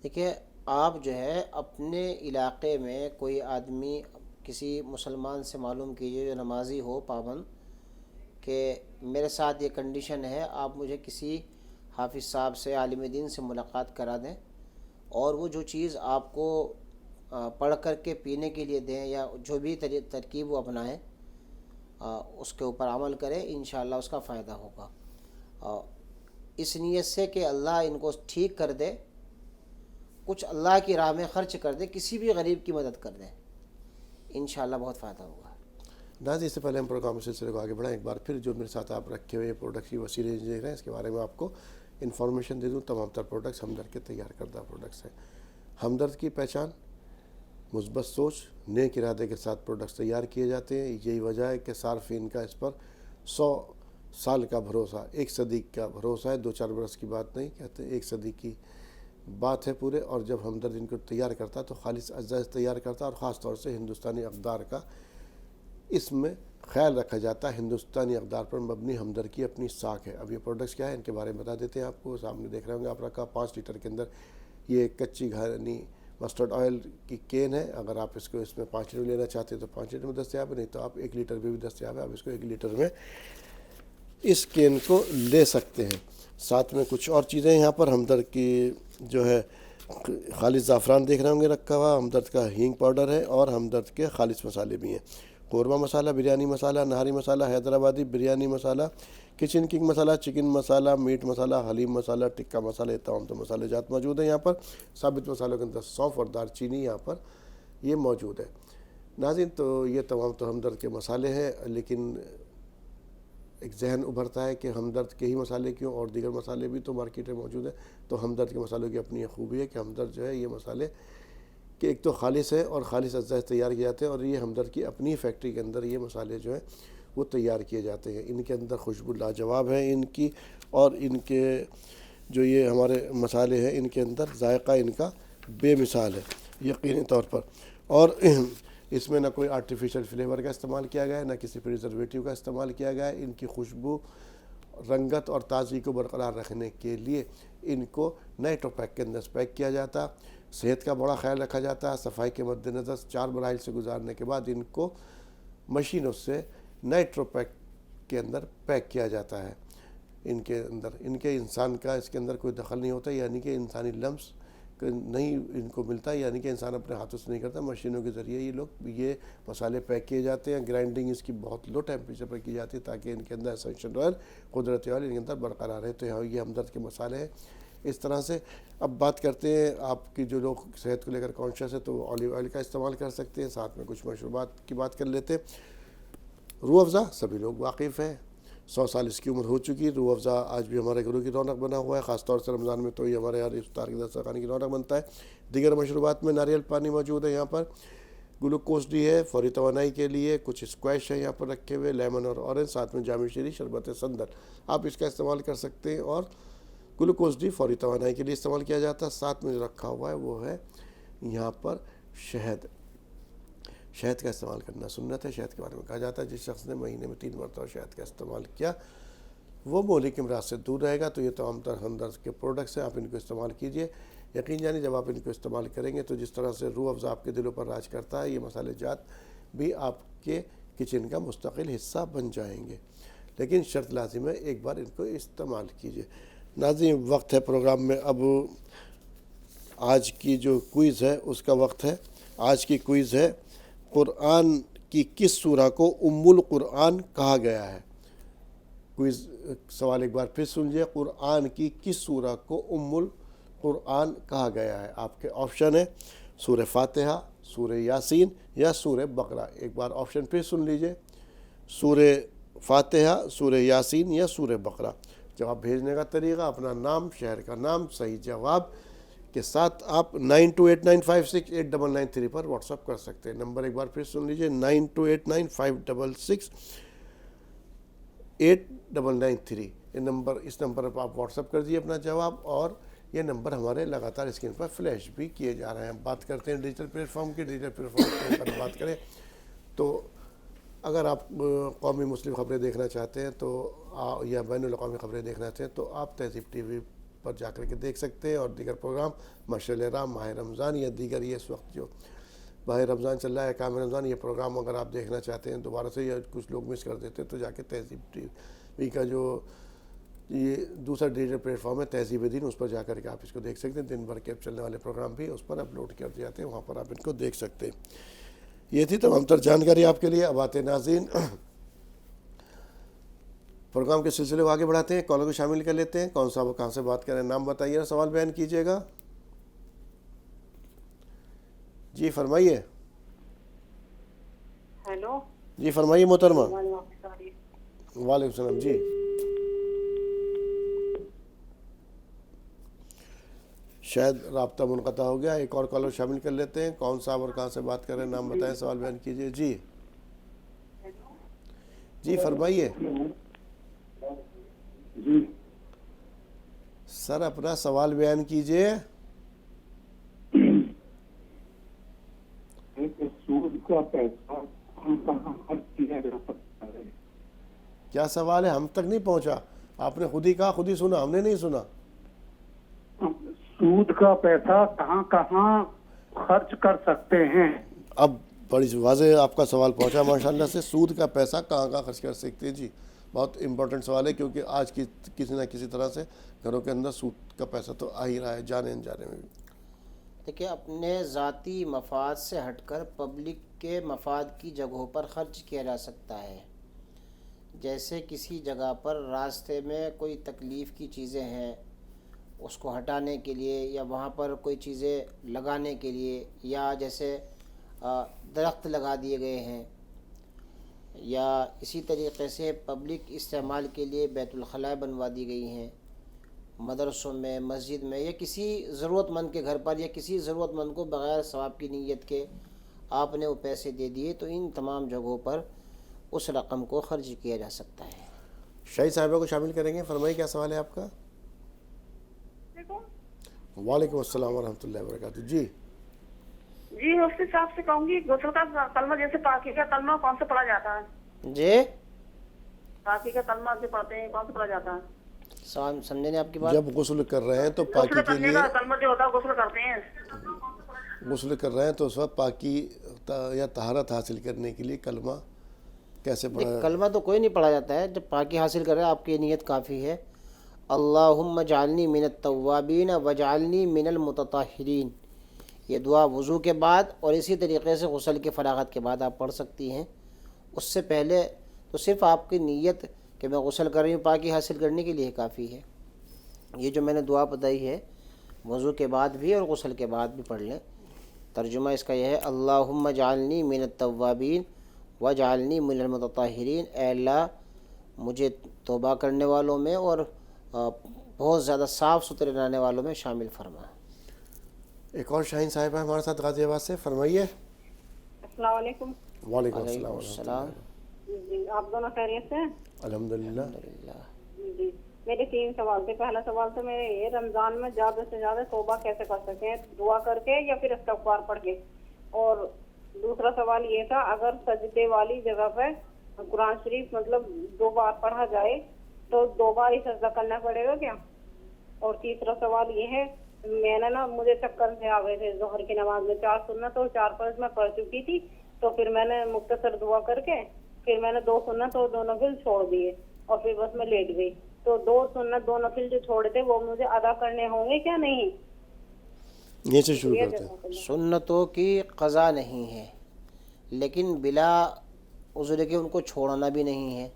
دیکھیں آپ جو ہے اپنے علاقے میں کوئی آدمی کسی مسلمان سے معلوم کیجئے جو نمازی ہو پابند، کہ میرے ساتھ یہ کنڈیشن ہے، آپ مجھے کسی حافظ صاحب سے، عالم دین سے ملاقات کرا دیں، اور وہ جو چیز آپ کو پڑھ کر کے پینے کے لیے دیں یا جو بھی ترکیب وہ اپنائیں اس کے اوپر عمل کریں، انشاءاللہ اس کا فائدہ ہوگا، اس نیت سے کہ اللہ ان کو ٹھیک کر دے، کچھ اللہ کی راہ میں خرچ کر دے، کسی بھی غریب کی مدد کر دیں، انشاءاللہ بہت فائدہ ہوگا۔ ناظرین، اس سے پہلے ہم پروگرام سلسلے کو آگے بڑھائیں، ایک بار پھر جو میرے ساتھ آپ رکھے ہوئے پروڈکٹ کی وسیلے دیکھ رہے ہیں، اس کے بارے میں آپ کو انفارمیشن دے دوں۔ تمام تر پروڈکٹس ہمدرد کے تیار کردہ پروڈکٹس ہیں۔ ہمدرد کی پہچان مثبت سوچ، نیک ارادے کے ساتھ پروڈکٹس تیار کیے جاتے ہیں۔ یہی وجہ ہے کہ صارفین کا اس پر 100 سال کا بھروسہ، 1 صدی کا بھروسہ ہے، 2-4 برس کی بات نہیں کہتے، 1 صدی کی بات ہے پورے۔ اور جب ہمدرد ان کو تیار کرتا ہے تو خالص اجزاء سے تیار کرتا ہے، اور خاص طور سے ہندوستانی اقدار کا اس میں خیال رکھا جاتا ہے۔ ہندوستانی اقدار پر مبنی ہمدرد کی اپنی ساکھ ہے۔ اب یہ پروڈکٹس کیا ہے ان کے بارے میں بتا دیتے ہیں آپ کو۔ سامنے دیکھ رہے ہوں گے آپ رکھا 5 لیٹر کے اندر یہ کچی گھانی مسٹرڈ آئل کی کین ہے۔ اگر آپ اس کو اس میں 5 لیٹر لینا چاہتے ہیں تو 5 لیٹر میں دستیاب ہے، نہیں تو آپ 1 لیٹر میں بھی دستیاب ہے، آپ اس کو 1 لیٹر میں اس کین کو لے سکتے ہیں۔ ساتھ میں کچھ اور چیزیں یہاں پر ہمدرد کی جو ہے خالص زعفران دیکھ رہے ہوں گے رکھا ہوا، ہمدرد کا ہینگ پاؤڈر ہے، اور ہمدرد کے خالص مسالے بھی ہیں۔ قورمہ مسالہ، بریانی مسالہ، نہاری مسالہ، حیدرآبادی بریانی مسالہ، کچن کنگ مسالہ، چکن مسالہ، میٹ مسالہ، حلیم مسالہ، ٹکا مسالہ، تمام تو مسالے جات موجود ہیں یہاں پر۔ ثابت مسالوں کے اندر سونف اور دار چینی یہاں پر یہ موجود ہے۔ ناظرین، تو یہ تمام تو ہمدرد کے مسالے ہیں، لیکن ایک ذہن ابھرتا ہے کہ ہمدرد کے ہی مسالے کیوں، اور دیگر مسالے بھی تو مارکیٹ میں موجود ہیں۔ تو ہمدرد کے مسالوں کی اپنی خوبی ہے کہ ہمدرد جو ہے یہ مسالے کہ ایک تو خالص ہے اور خالص اجزاء سے تیار کیے جاتے ہیں، اور یہ ہمدرد کی اپنی فیکٹری کے اندر یہ مسالے جو ہیں وہ تیار کیے جاتے ہیں۔ ان کے اندر خوشبو لاجواب ہے ان کی، اور ان کے جو یہ ہمارے مسالے ہیں ان کے اندر ذائقہ ان کا بے مثال ہے یقینی طور پر۔ اور اس میں نہ کوئی آرٹیفیشل فلیور کا استعمال کیا گیا ہے، نہ کسی پریزرویٹو کا استعمال کیا گیا ہے۔ ان کی خوشبو، رنگت اور تازگی کو برقرار رکھنے کے لیے ان کو نائٹرو پیک کے اندر پیک کیا جاتا۔ صحت کا بڑا خیال رکھا جاتا ہے۔ صفائی کے مد نظر 4 مراحل سے گزارنے کے بعد ان کو مشینوں سے نائٹرو پیک کے اندر پیک کیا جاتا ہے۔ ان کے اندر ان کے انسان کا اس کے اندر کوئی دخل نہیں ہوتا، یعنی کہ انسانی لمس نہیں ان کو ملتا، یعنی کہ انسان اپنے ہاتھوں سے نہیں کرتا، مشینوں کے ذریعے یہ لوگ یہ مسالے پیک کیے جاتے ہیں۔ گرائنڈنگ اس کی بہت لو ٹیمپریچر پر کی جاتی ہے تاکہ ان کے اندر اسینشل آئل، قدرتی آئل ان کے اندر برقرار رہے۔ تو یہ ہمدرد کے مسالے ہیں اس طرح سے۔ اب بات کرتے ہیں، آپ کی جو لوگ صحت کو لے کر کانشیس ہے تو وہ آلیو آئل کا استعمال کر سکتے ہیں۔ ساتھ میں کچھ مشروبات کی بات کر لیتے ہیں۔ روح افزا سبھی لوگ واقف ہیں، 100 سال اس کی عمر ہو چکی۔ روح افزا آج بھی ہمارے گھروں کی رونق بنا ہوا ہے، خاص طور سے رمضان میں تو یہ ہمارے ہر افطار کے دسترخوان کی رونق بنتا ہے۔ دیگر مشروبات میں ناریل پانی موجود ہے، یہاں پر گلوکوز ڈی ہے فوری توانائی کے لیے، کچھ اسکویش ہے یہاں پر رکھے ہوئے، لیمن اور اورنج، ساتھ میں جامع شیری، شربت سندل، آپ اس کا استعمال کر سکتے ہیں۔ اور گلوکوز ڈی فوری توانائی کے لیے استعمال کیا جاتا ہے۔ ساتھ میں جو رکھا ہوا ہے وہ ہے یہاں پر شہد۔ شہد کا استعمال کرنا سنت ہے۔ شہد کے بارے میں کہا جاتا ہے جس شخص نے مہینے میں 3 مرتبہ شہد کا استعمال کیا وہ مہلک امراض سے دور رہے گا۔ تو یہ تمام تر ہمدرد کے پروڈکٹس ہیں، آپ ان کو استعمال کیجئے۔ یقین جانیے جب آپ ان کو استعمال کریں گے تو جس طرح سے روح افزا آپ کے دلوں پر راج کرتا ہے، یہ مسالے جات بھی آپ کے کچن کا مستقل حصہ بن جائیں گے، لیکن شرط لازم ہے ایک بار ان کو استعمال کیجئے۔ ناظرین، وقت ہے پروگرام میں اب آج کی جو کوئز ہے اس کا وقت ہے۔ آج کی کوئز ہے، قرآن کی کس سورہ کو ام القرآن کہا گیا ہے؟ کوئز سوال ایک بار پھر سن لیجیے، قرآن کی کس سورہ کو ام القرآن کہا گیا ہے؟ آپ کے آپشن ہے سورہ فاتحہ، سورہ یاسین یا سورہ بقرہ۔ ایک بار آپشن پھر سن لیجیے، سورہ فاتحہ، سورہ یاسین یا سورہ بقرہ۔ جواب بھیجنے کا طریقہ، اپنا نام، شہر کا نام، صحیح جواب کے ساتھ آپ 9289568993 پر واٹس اپ کر سکتے ہیں۔ نمبر ایک بار پھر سن لیجیے، 9289568993 یہ نمبر، اس نمبر پر آپ واٹس اپ کر دیجیے اپنا جواب، اور یہ نمبر ہمارے لگاتار اسکرین پر فلیش بھی کیے جا رہے ہیں۔ بات کرتے ہیں ڈیجیٹل پلیٹ فارم کی۔ ڈیجیٹل پلیٹ فارم پر بات کریں تو اگر آپ قومی مسلم خبریں دیکھنا چاہتے ہیں تو یا بین الاقوامی خبریں دیکھنا چاہتے ہیں تو آپ تہذیب ٹی وی پر جا کر کے دیکھ سکتے ہیں، اور دیگر پروگرام مشعل رام، ماہ رمضان یا دیگر یہ اس وقت جو ماہ رمضان چل رہا ہے، کام رمضان، یہ پروگرام اگر آپ دیکھنا چاہتے ہیں دوبارہ سے یا کچھ لوگ مس کر دیتے ہیں تو جا کے تہذیب ٹی وی کا جو یہ دوسرا ڈیجیٹل پلیٹ فارم ہے تہذیب دین, اس پر جا کر کے آپ اس کو دیکھ سکتے ہیں. دن بھر کے چلنے والے پروگرام بھی اس پر اپلوڈ کر دیے جاتے ہیں, وہاں پر آپ ان کو دیکھ سکتے ہیں. یہ تھی تمام تر جانکاری آپ کے لیے. اب آتے ہیں ناظرین پروگرام کے سلسلے کو آگے بڑھاتے ہیں, کالوں کو شامل کر لیتے ہیں. کون صاحب وہ کہاں سے بات کریں, نام بتائیے, سوال بیان کیجیے گا. جی فرمائیے. ہیلو جی فرمائیے محترمہ. وعلیکم السلام. جی شاید رابطہ منقطع ہو گیا, ایک اور کالر شامل کر لیتے ہیں. کون صاحب اور کہاں سے بات کر رہے ہیں, نام بتائیں, سوال بیان کیجیے. جی جی فرمائیے. سر اپنا سوال بیان کیجیے. سود کا پیسہ ہم کہاں خرچ کیا جا سکتا ہے؟ کیا سوال ہے, ہم تک نہیں پہنچا. آپ نے خود ہی کہا, خود ہی سنا, ہم نے نہیں سنا. سود کا پیسہ کہاں کہاں خرچ کر سکتے ہیں؟ اب بڑی واضح آپ کا سوال پہنچا ماشاءاللہ سے. سود کا پیسہ کہاں کہاں خرچ کر سکتے ہیں. جی بہت امپورٹنٹ سوال ہے, کیونکہ آج کی کسی نہ کسی طرح سے گھروں کے اندر سود کا پیسہ تو آ ہی رہا ہے, جانے انجانے میں بھی. دیکھیں, اپنے ذاتی مفاد سے ہٹ کر پبلک کے مفاد کی جگہوں پر خرچ کیا جا سکتا ہے. جیسے کسی جگہ پر راستے میں کوئی تکلیف کی چیزیں ہیں, اس کو ہٹانے کے لیے, یا وہاں پر کوئی چیزیں لگانے کے لیے, یا جیسے درخت لگا دیے گئے ہیں, یا اسی طریقے سے پبلک استعمال کے لیے بیت الخلاء بنوا دی گئی ہیں مدرسوں میں, مسجد میں, یا کسی ضرورت مند کے گھر پر, یا کسی ضرورت مند کو بغیر ثواب کی نیت کے آپ نے وہ پیسے دے دیے, تو ان تمام جگہوں پر اس رقم کو خرچ کیا جا سکتا ہے. شاہد صاحبہ کو شامل کریں گے. فرمائیے کیا سوال ہے آپ کا. وعلیکم السلام ورحمۃ اللہ وبرکاتہ. جی جی مفتی صاحب سے کہوں گی, غسل کا کلمہ جیسے پاکی کا کلمہ کون سے پڑھا جاتا ہے؟ جی پاکی کا کلمہ جو پڑھتے ہیں کون سے پڑھا جاتا ہے؟ سمجھے نہیں آپ کی بات. جب غسل کر رہے ہیں تو پاکی غسل کے کرنے لیے, کا کلمہ جو ہوتا ہے غسل کرتے ہیں, غسل کر رہے ہیں تو اس وقت پاکی یا طہارت حاصل کرنے کے لیے کلمہ کیسے پڑھا؟ کلمہ تو کوئی نہیں پڑھا جاتا ہے. جب پاکی حاصل کر رہے ہیں آپ کی نیت کافی ہے. اللہم اجعلنی من التوابین واجعلنی من المتطہرین, یہ دعا وضو کے بعد اور اسی طریقے سے غسل کی فراغت کے بعد آپ پڑھ سکتی ہیں. اس سے پہلے تو صرف آپ کی نیت کہ میں غسل کر رہی ہوں پاکی حاصل کرنے کے لیے کافی ہے. یہ جو میں نے دعا بتائی ہے وضو کے بعد بھی اور غسل کے بعد بھی پڑھ لیں. ترجمہ اس کا یہ ہے, اللہم اجعلنی من التوابین واجعلنی من المتطہرین, اے اللہ مجھے توبہ کرنے والوں میں اور بہت زیادہ صاف ستھرے رہنے والوں میں شامل فرما. ایک اور شاہین صاحب ہے ہمارے ساتھ غازی آباد سے. فرمائیے. السلام علیکم. وعلیکم السلام. جی آپ دونوں خیریت سے ہیں؟ الحمدللہ. جی میرے 3 سوال تھے. پہلا سوال تو میرے یہ, رمضان میں زیادہ سے زیادہ توبہ کیسے کر سکتے ہیں, دعا کر کے یا پھر استغفار پڑھ کے؟ اور دوسرا سوال یہ تھا, اگر سجدے والی جگہ پہ قرآن شریف مطلب 2 بار پڑھا جائے تو 2 بار ہی سجدہ کرنا پڑے گا کیا؟ اور تیسرا سوال یہ ہے, میں نے نا مجھے چکر سے آ گئے تھے ظہر کی نماز میں, 4 سنت اور 4 فرض میں پڑھ چکی تھی, تو پھر میں نے مختصر دعا کر کے پھر میں نے 2 سنت اور 2 نفل چھوڑ دیے اور پھر بس میں لیٹ گئی. تو 2 سنت 2 نفل جو چھوڑے تھے وہ مجھے ادا کرنے ہوں گے کیا نہیں؟ یہ سے شروع کرتے ہیں. سنتوں کی قضا نہیں ہے, لیکن بلا عذر کے ان کو چھوڑنا بھی نہیں ہے.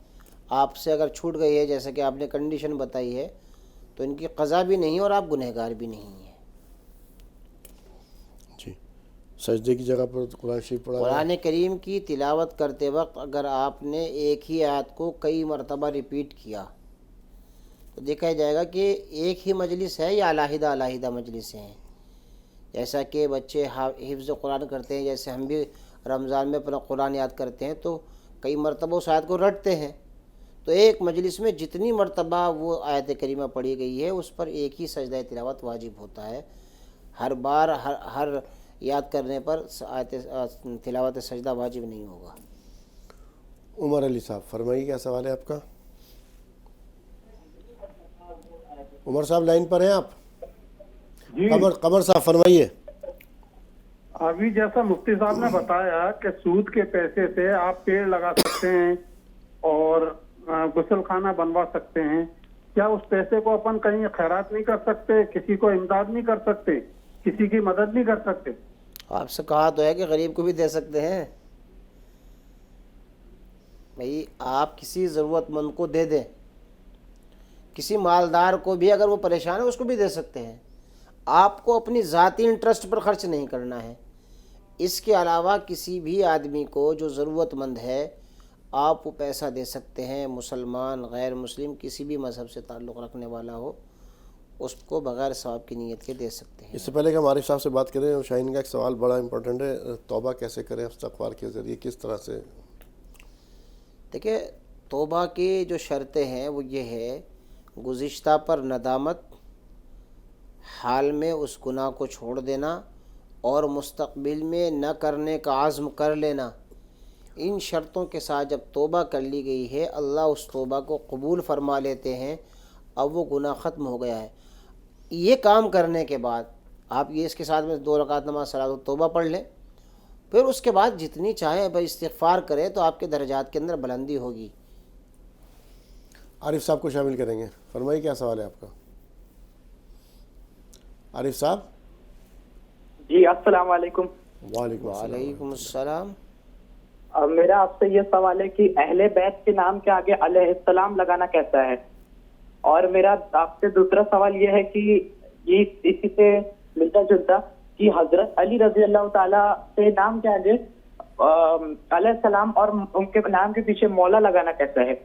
آپ سے اگر چھوٹ گئی ہے جیسے کہ آپ نے کنڈیشن بتائی ہے تو ان کی قضا بھی نہیں اور آپ گنہگار بھی نہیں ہیں. جی سجدے کی جگہ پر قرآن شریف پڑھا, قرآن کریم کی تلاوت کرتے وقت اگر آپ نے ایک ہی آیت کو کئی مرتبہ ریپیٹ کیا تو دیکھا جائے گا کہ ایک ہی مجلس ہے یا علیحدہ علیحدہ مجلس ہیں. جیسا کہ بچے حفظ قرآن کرتے ہیں, جیسے ہم بھی رمضان میں اپنا قرآن یاد کرتے ہیں تو کئی مرتبہ اس آیت کو رٹتے ہیں, تو ایک مجلس میں جتنی مرتبہ وہ آیت کریمہ پڑھی گئی ہے اس پر ایک ہی سجدہ تلاوت واجب ہوتا ہے. ہر بار ہر یاد کرنے پر آیت تلاوت سجدہ واجب نہیں ہوگا. عمر علی صاحب فرمائیے کیا سوال ہے آپ کا. عمر صاحب لائن پر ہیں آپ؟ جی قمر صاحب فرمائیے. ابھی جیسا مفتی صاحب نے بتایا کہ سود کے پیسے سے آپ پیڑ لگا سکتے ہیں اور غسل خانہ بنوا سکتے ہیں, کیا اس پیسے کو اپن کہیں خیرات نہیں کر سکتے, کسی کو امداد نہیں کر سکتے, کسی کی مدد نہیں کر سکتے؟ آپ سے کہا تو ہے کہ غریب کو بھی دے سکتے ہیں بھائی. آپ کسی ضرورت مند کو دے دیں, کسی مالدار کو بھی اگر وہ پریشان ہے اس کو بھی دے سکتے ہیں. آپ کو اپنی ذاتی انٹرسٹ پر خرچ نہیں کرنا ہے. اس کے علاوہ کسی بھی آدمی کو جو ضرورت مند ہے آپ وہ پیسہ دے سکتے ہیں. مسلمان, غیر مسلم, کسی بھی مذہب سے تعلق رکھنے والا ہو اس کو بغیر ثواب کی نیت کے دے سکتے ہیں. اس سے پہلے کہ ہم عارف صاحب سے بات کریں, شاہین کا ایک سوال بڑا امپورٹنٹ ہے, توبہ کیسے کریں استغفار کے ذریعے, کس طرح سے؟ دیکھیں, توبہ کی جو شرطیں ہیں وہ یہ ہے, گزشتہ پر ندامت, حال میں اس گناہ کو چھوڑ دینا اور مستقبل میں نہ کرنے کا عزم کر لینا. ان شرطوں کے ساتھ جب توبہ کر لی گئی ہے اللہ اس توبہ کو قبول فرما لیتے ہیں. اب وہ گناہ ختم ہو گیا ہے. یہ کام کرنے کے بعد آپ یہ اس کے ساتھ میں 2 رکعت نماز صلاۃ التوبہ پڑھ لیں, پھر اس کے بعد جتنی چاہیں بھائی استغفار کریں تو آپ کے درجات کے اندر بلندی ہوگی. عارف صاحب کو شامل کریں گے, فرمائیے کیا سوال ہے آپ کا. عارف صاحب. جی السلام علیکم. وعلیکم السلام. میرا آپ سے یہ سوال ہے کہ اہل بیت کے نام کے آگے علیہ السلام لگانا کیسا ہے؟ اور میرا آپ سے دوسرا سوال یہ ہے کہ یہ اسی سے ملتا جلتا کہ حضرت علی رضی اللہ تعالیٰ سے نام کے آگے علیہ السلام اور ان کے نام کے پیچھے مولا لگانا کیسا ہے؟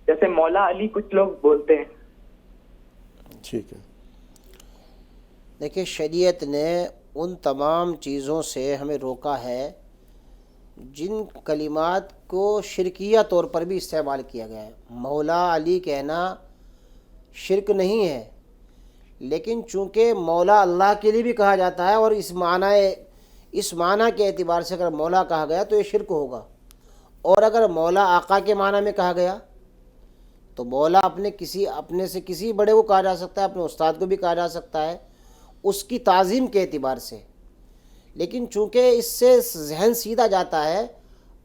جیسے مولا علی کچھ لوگ بولتے ہیں. ٹھیک ہے. دیکھیں, شریعت نے ان تمام چیزوں سے ہمیں روکا ہے جن کلمات کو شرکیہ طور پر بھی استعمال کیا گیا ہے. مولا علی کہنا شرک نہیں ہے, لیکن چونکہ مولا اللہ کے لیے بھی کہا جاتا ہے اور اس معنی کے اعتبار سے اگر مولا کہا گیا تو یہ شرک ہوگا. اور اگر مولا آقا کے معنی میں کہا گیا تو مولا اپنے سے کسی بڑے کو کہا جا سکتا ہے, اپنے استاد کو بھی کہا جا سکتا ہے اس کی تعظیم کے اعتبار سے. لیکن چونکہ اس سے ذہن سیدھا جاتا ہے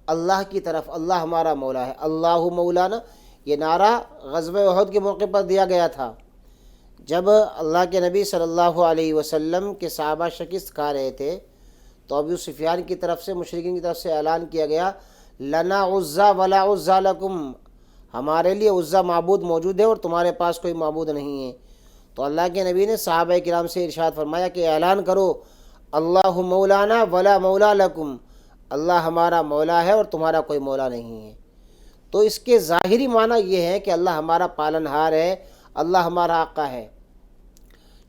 اللہ کی طرف, اللہ ہمارا مولا ہے, اللہ مولانا. یہ نعرہ غزوہ احد کے موقع پر دیا گیا تھا جب اللہ کے نبی صلی اللہ علیہ وسلم کے صحابہ شکست کھا رہے تھے تو ابو سفیان کی طرف سے, مشرکین کی طرف سے اعلان کیا گیا, لنا عزا ولا عزا لکم, ہمارے لیے عزا معبود موجود ہے اور تمہارے پاس کوئی معبود نہیں ہے. تو اللہ کے نبی نے صحابہ کرام سے ارشاد فرمایا کہ اعلان کرو اللہ مولانا ولا مولا لکم, اللہ ہمارا مولا ہے اور تمہارا کوئی مولا نہیں ہے. تو اس کے ظاہری معنی یہ ہے کہ اللہ ہمارا پالنہار ہے, اللہ ہمارا آقا ہے.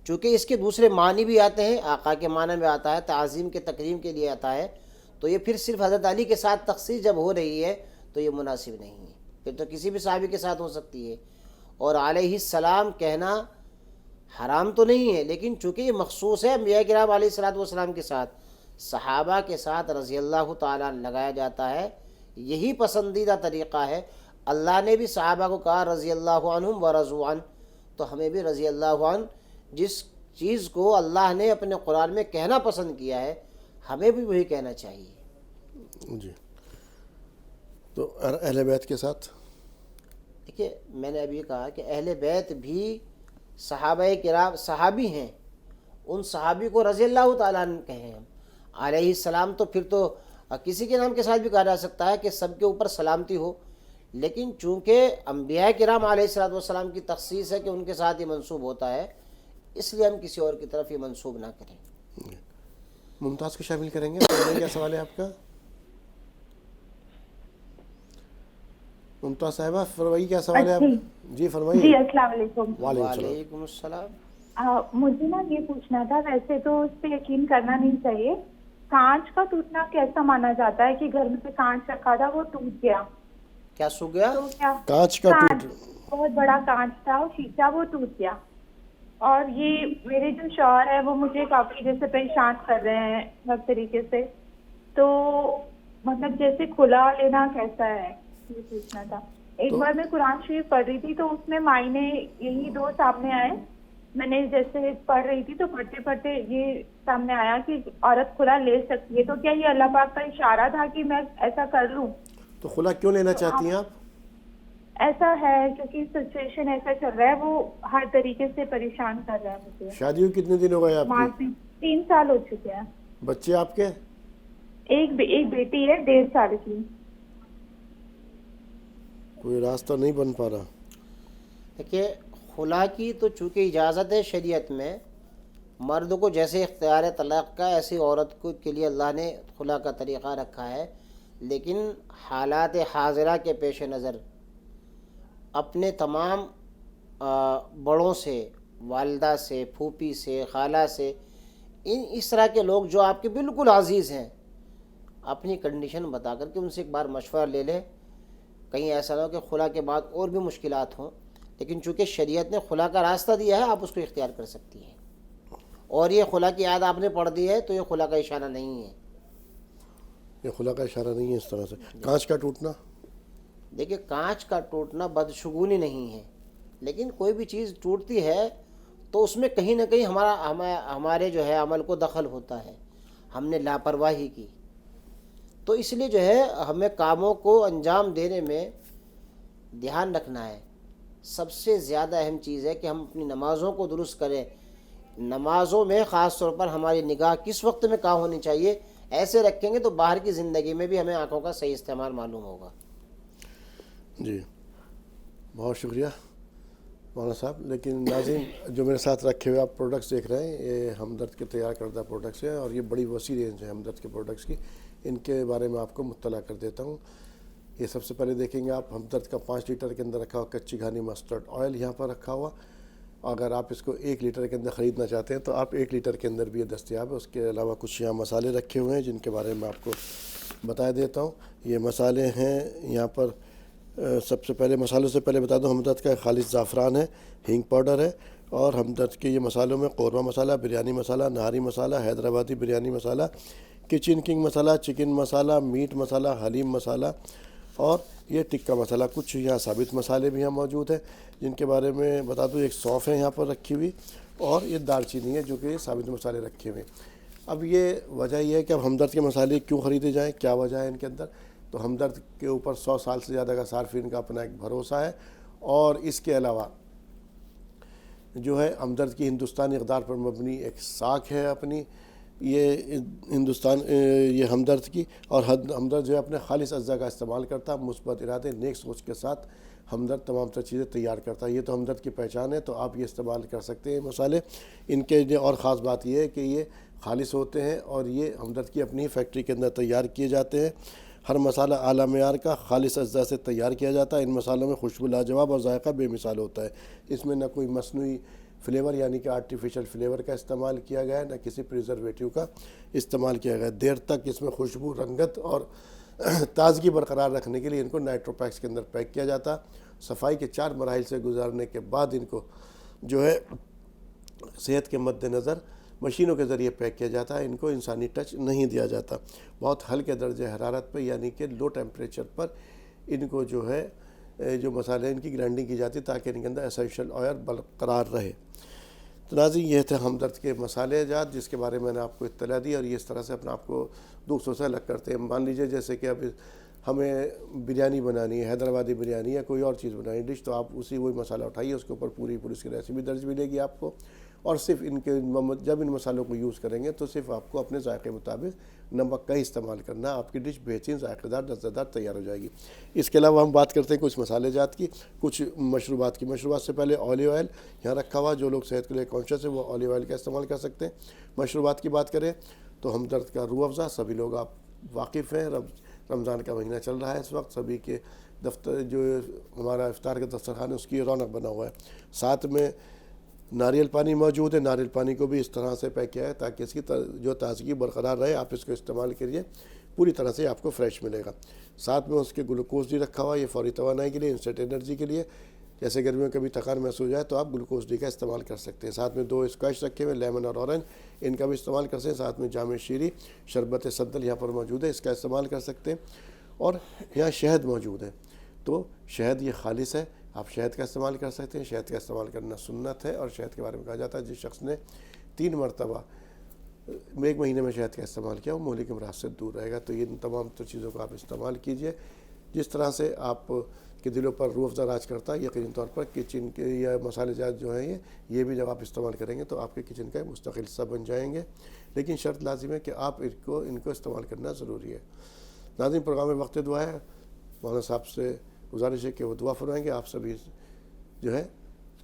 چونکہ اس کے دوسرے معنی بھی آتے ہیں, آقا کے معنی میں آتا ہے, تعظیم کے تکریم کے لیے آتا ہے, تو یہ پھر صرف حضرت علی کے ساتھ تخصیص جب ہو رہی ہے تو یہ مناسب نہیں ہے. پھر تو کسی بھی صحابی کے ساتھ ہو سکتی ہے. اور علیہ السلام کہنا حرام تو نہیں ہے, لیکن چونکہ یہ مخصوص ہے انبیاء کرام علیہ الصلوۃ والسلام کے ساتھ, صحابہ کے ساتھ رضی اللہ تعالیٰ لگایا جاتا ہے, یہی پسندیدہ طریقہ ہے. اللہ نے بھی صحابہ کو کہا رضی اللہ عنہم ورضوا عنہ, تو ہمیں بھی رضی اللہ عنہ, جس چیز کو اللہ نے اپنے قرآن میں کہنا پسند کیا ہے ہمیں بھی وہی کہنا چاہیے. جی. تو اہل بیت کے ساتھ دیکھیے, میں نے ابھی کہا کہ اہل بیت بھی صحابہ کرام صحابی ہیں, ان صحابی کو رضی اللہ تعالیٰ عنہ کہیں ہم. علیہ السلام تو پھر تو کسی کے نام کے ساتھ بھی کہا جا سکتا ہے کہ سب کے اوپر سلامتی ہو, لیکن چونکہ انبیاء کرام علیہ الصلوۃ والسلام کی تخصیص ہے کہ ان کے ساتھ یہ منسوب ہوتا ہے, اس لیے ہم کسی اور کی طرف یہ منسوب نہ کریں. ممتاز کو شامل کریں گے, کیا سوال ہے آپ کا؟ ممتاز صاحبہ فرمائیے کیا سوال ہے آپ؟ جی فرمائیے. جی السلام علیکم. وعلیکم السلام. مجھے نا یہ پوچھنا تھا, ویسے تو اس پہ یقین کرنا نہیں چاہیے, کانچ کا ٹوٹنا کیسا مانا جاتا ہے کہ گھر میں کانچ رکھا تھا وہ ٹوٹ گیا, کیا سو گیا؟ تو کیا کانچ کا ٹوٹ, بہت بڑا کانچ تھا اور شیشہ وہ ٹوٹ گیا, اور یہ میرے جو شوہر ہے وہ مجھے کافی جیسے پریشان کر رہے ہیں ہر طریقے سے, تو مطلب جیسے کھلا لینا کیسا ہے یہ پوچھنا تھا. ایک بار میں قرآن شریف پڑھ رہی تھی تو اس میں معنی یہی 2 سامنے آئے, میں نے جیسے پڑھ رہی تھی تو پڑھتے پڑھتے یہ سامنے آیا کہ عورت کھلا لے سکتی ہے, تو کیا یہ اللہ پاک کا اشارہ تھا کہ میں ایسا کر لوں؟ تو کھلا کیوں لینا چاہتی ہیں آپ؟ ایسا ہے کیونکہ سچویشن ایسا چل رہا ہے, وہ ہر طریقے سے پریشان کر رہا ہے مجھے. شادی ہوئی کتنے دن ہو گئے آپ کی؟ 3 سال ہو چکے ہیں. بچے آپ کے؟ ایک بیٹی ہے 1.5 سال کی. کوئی راستہ نہیں بن پا رہا. دیکھیے خلا کی تو چونکہ اجازت ہے شریعت میں, مرد کو جیسے اختیار طلاق کا ایسی عورت کو کے لیے اللہ نے خلا کا طریقہ رکھا ہے, لیکن حالات حاضرہ کے پیش نظر اپنے تمام بڑوں سے, والدہ سے, پھوپھی سے, خالہ سے, اس طرح کے لوگ جو آپ کے بالکل عزیز ہیں, اپنی کنڈیشن بتا کر کے ان سے ایک بار مشورہ لے لیں. کہیں ایسا نہ ہو کہ خلا کے بعد اور بھی مشکلات ہوں, لیکن چونکہ شریعت نے خلا کا راستہ دیا ہے آپ اس کو اختیار کر سکتی ہیں. اور یہ خلا کی عادت آپ نے پڑھ دی ہے تو یہ خلا کا اشارہ نہیں ہے. یہ خلا کا اشارہ نہیں ہے اس طرح سے. کانچ کا ٹوٹنا, دیکھیے کانچ کا ٹوٹنا بدشگونی نہیں ہے, لیکن کوئی بھی چیز ٹوٹتی ہے تو اس میں کہیں نہ کہیں ہمارے جو ہے عمل کو دخل ہوتا ہے, ہم نے لاپرواہی کی. تو اس لیے جو ہے ہمیں کاموں کو انجام دینے میں دھیان رکھنا ہے. سب سے زیادہ اہم چیز ہے کہ ہم اپنی نمازوں کو درست کریں. نمازوں میں خاص طور پر ہماری نگاہ کس وقت میں کہاں ہونی چاہیے, ایسے رکھیں گے تو باہر کی زندگی میں بھی ہمیں آنکھوں کا صحیح استعمال معلوم ہوگا. جی بہت شکریہ مولانا صاحب. لیکن ناظرین جو میرے ساتھ رکھے ہوئے آپ پروڈکٹس دیکھ رہے ہیں, یہ ہمدرد کے تیار کردہ پروڈکٹس ہیں, اور یہ بڑی وسیع رینج ہے ہمدرد کے پروڈکٹس کی. ان کے بارے میں آپ کو مطلع کر دیتا ہوں. یہ سب سے پہلے دیکھیں گے آپ ہمدرد کا 5 لیٹر کے اندر رکھا ہوا کچی گھانی مسٹرڈ آئل یہاں پر رکھا ہوا. اگر آپ اس کو 1 لیٹر کے اندر خریدنا چاہتے ہیں تو آپ 1 لیٹر کے اندر بھی یہ دستیاب ہے. اس کے علاوہ کچھ یہاں مسالے رکھے ہوئے ہیں جن کے بارے میں آپ کو بتا دیتا ہوں. یہ مسالے ہیں یہاں پر. سب سے پہلے مسالوں سے پہلے بتا دوں, ہمدرد کا خالص زعفران ہے, ہینگ پاؤڈر ہے, اور ہمدرد کے یہ مسالوں میں قورمہ مسالہ, بریانی مسالہ, نہاری مسالہ, حیدرآبادی بریانی مسالہ, کچن کنگ مسالہ, چکن مسالہ, میٹ مسالہ, حلیم مسالہ, اور یہ ٹکا مسالہ. کچھ یہاں ثابت مسالے بھی یہاں موجود ہیں جن کے بارے میں بتا دوں. ایک سونف ہے یہاں پر رکھی ہوئی, اور یہ دال چینی ہے جو کہ ثابت مسالے رکھے ہوئے. اب یہ وجہ یہ ہے کہ اب ہمدرد کے مسالے کیوں خریدے جائیں, کیا وجہ ہے ان کے اندر. تو ہمدرد کے اوپر 100 سال سے زیادہ کا صارفین کا اپنا ایک بھروسہ ہے, اور اس کے علاوہ جو ہے ہمدرد کی ہندوستانی اقدار پر مبنی ایک ساکھ ہے اپنی, یہ ہندوستان یہ ہمدرد کی. اور ہمدرد جو ہے اپنے خالص اجزاء کا استعمال کرتا, مثبت ارادے, نیک سوچ کے ساتھ ہمدرد تمام تر چیزیں تیار کرتا ہے. یہ تو ہمدرد کی پہچان ہے, تو آپ یہ استعمال کر سکتے ہیں مسالے. ان کے اور خاص بات یہ ہے کہ یہ خالص ہوتے ہیں, اور یہ ہمدرد کی اپنی فیکٹری کے اندر تیار کیے جاتے ہیں. ہر مسالہ اعلیٰ معیار کا خالص اجزاء سے تیار کیا جاتا ہے. ان مسالوں میں خوشبو لاجواب اور ذائقہ بے مثال ہوتا ہے. اس میں نہ کوئی مصنوعی فلیور یعنی کہ آرٹیفیشل فلیور کا استعمال کیا گیا ہے, نہ کسی پریزرویٹیو کا استعمال کیا گیا ہے. دیر تک اس میں خوشبو, رنگت اور تازگی برقرار رکھنے کے لیے ان کو نائٹرو پیکس کے اندر پیک کیا جاتا. صفائی کے 4 مراحل سے گزارنے کے بعد ان کو جو ہے صحت کے مد نظر مشینوں کے ذریعے پیک کیا جاتا ہے. ان کو انسانی ٹچ نہیں دیا جاتا. بہت ہلکے درجہ حرارت پہ یعنی کہ لو ٹیمپریچر پر ان کو جو ہے جو مسالے ان کی گرائنڈنگ کی جاتی ہے تاکہ ان کے اندر اسینشل آئل برقرار رہے. تو ناظرین یہ تھے ہمدرد کے مسالے جات جس کے بارے میں نے آپ کو اطلاع دی, اور یہ اس طرح سے اپنا آپ کو دوسروں سے الگ کرتے ہیں. مان لیجئے جیسے کہ اب ہمیں بریانی بنانی ہے, حیدرآبادی بریانی یا کوئی اور چیز بنانی ڈش, تو آپ وہی مسالہ اٹھائیے, اس کے اوپر پوری اس کی ریسیپی درج ملے گی آپ کو. اور صرف جب ان مسالوں کو یوز کریں گے تو صرف آپ کو اپنے ذائقے مطابق نمک کا ہی استعمال کرنا, آپ کی ڈش بہترین ذائقہ دار لذت دار تیار ہو جائے گی. اس کے علاوہ ہم بات کرتے ہیں کچھ مسالے جات کی, کچھ مشروبات کی. مشروبات سے پہلے اولیو آئل یہاں رکھا ہوا, جو لوگ صحت کے لیے کانشیس ہیں وہ اولیو آئل کا استعمال کر سکتے ہیں. مشروبات کی بات کریں تو ہمدرد کا روح افزا, سبھی لوگ آپ واقف ہیں, رمضان کا مہینہ چل رہا ہے اس وقت, سبھی کے دفتر جو ہمارا افطار کا دسترخوان ہے اس کی رونق بنا ہوا ہے. ساتھ میں ناریل پانی موجود ہے. ناریل پانی کو بھی اس طرح سے پیک کیا ہے تاکہ اس کی جو تازگی برقرار رہے. آپ اس کو استعمال کریے, پوری طرح سے آپ کو فریش ملے گا. ساتھ میں اس کے گلوکوز ڈی رکھا ہوا, یہ فوری توانائی کے لیے, انسٹنٹ انرجی کے لیے. جیسے گرمیوں کبھی تھکان محسوس ہو جائے تو آپ گلوکوز ڈی کا استعمال کر سکتے ہیں. ساتھ میں 2 اسکواش رکھے ہوئے, لیمن اور اورنج, ان کا بھی استعمال کر سکتے ہیں. ساتھ میں جام شیری, شربت صدل یہاں پر موجود ہے, اس کا استعمال کر سکتے ہیں. اور یہاں شہد موجود ہے, تو شہد یہ خالص ہے, آپ شہد کا استعمال کر سکتے ہیں. شہد کا استعمال کرنا سنت ہے, اور شہد کے بارے میں کہا جاتا ہے جس شخص نے 3 مرتبہ 1 مہینے میں شہد کا استعمال کیا وہ مہلک امراض سے دور رہے گا. تو یہ تمام چیزوں کو آپ استعمال کیجئے. جس طرح سے آپ کے دلوں پر روح افزا راج کرتا ہے، یقینی طور پر کچن کے یا مسالے جات جو ہیں یہ بھی جب آپ استعمال کریں گے تو آپ کے کچن کا مستقل حصہ بن جائیں گے، لیکن شرط لازم ہے کہ آپ ان کو استعمال کرنا ضروری ہے۔ ناظرین، پروگرام میں وقت دعا ہے، مولانا صاحب سے گزارش ہے کہ وہ دعا فرمائیں گے، آپ سبھی جو ہے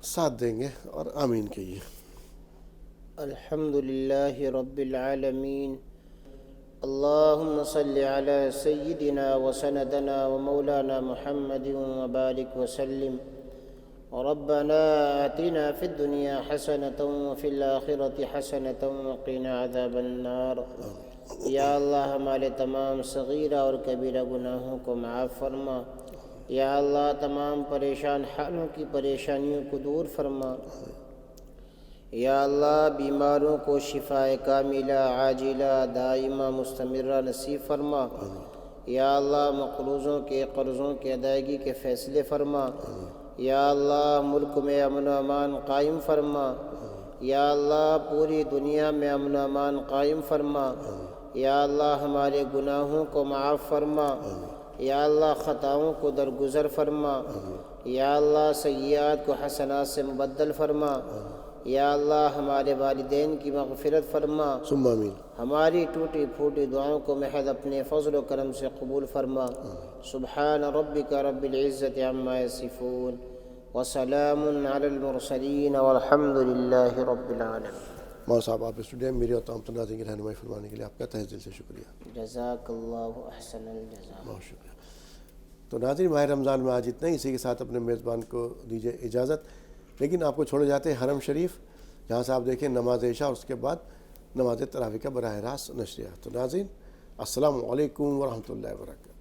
ساتھ دیں گے اور آمین کہیے۔ الحمدللہ رب العالمین، اللہم صلی علی سیدنا وسندنا ومولانا محمد وبارک وسلم، ربنا آتنا فی الدنیا حسنة وفی الآخرة حسنة وقنا عذاب النار۔ یا اللہ ہمارے تمام صغیرہ اور کبیرہ گناہوں کو معاف فرما، یا اللہ تمام پریشان حالوں کی پریشانیوں کو دور فرما، یا اللہ بیماروں کو شفاء کاملہ عاجلہ دائمہ مستمرہ نصیب فرما، یا اللہ مقروضوں کے قرضوں کے ادائیگی کے فیصلے فرما، یا اللہ ملک میں امن و امان قائم فرما، یا اللہ پوری دنیا میں امن و امان قائم فرما، یا اللہ ہمارے گناہوں کو معاف فرما، یا اللہ خطاؤں کو درگزر فرما، یا اللہ سیئات کو حسنات سے مبدل فرما، یا اللہ ہمارے والدین کی مغفرت فرما، ثم آمین۔ ہماری ٹوٹی پھوٹی دعاؤں کو محض اپنے فضل و کرم سے قبول فرما۔ سبحان ربک رب العزت عما یصفون وسلام علی المرسلین والحمد للہ رب العالمین۔ مولانا صاحب آپ اسٹوڈیو میں میری اور تمام ناظرین کی رہنمائی فرمانے کے لیے آپ کا تہہ دل سے شکریہ۔ جزاک اللہ احسن الجزاء۔ بہت شکریہ۔ تو ناظرین، ماہ رمضان میں آج اتنا ہی، اسی کے ساتھ اپنے میزبان کو دیجیے اجازت، لیکن آپ کو چھوڑے جاتے ہیں حرم شریف، جہاں سے آپ دیکھیں نماز عشاء، اس کے بعد نماز تراویح کا براہ راست نشریہ۔ تو ناظرین، السلام علیکم ورحمۃ اللہ وبرکاتہ۔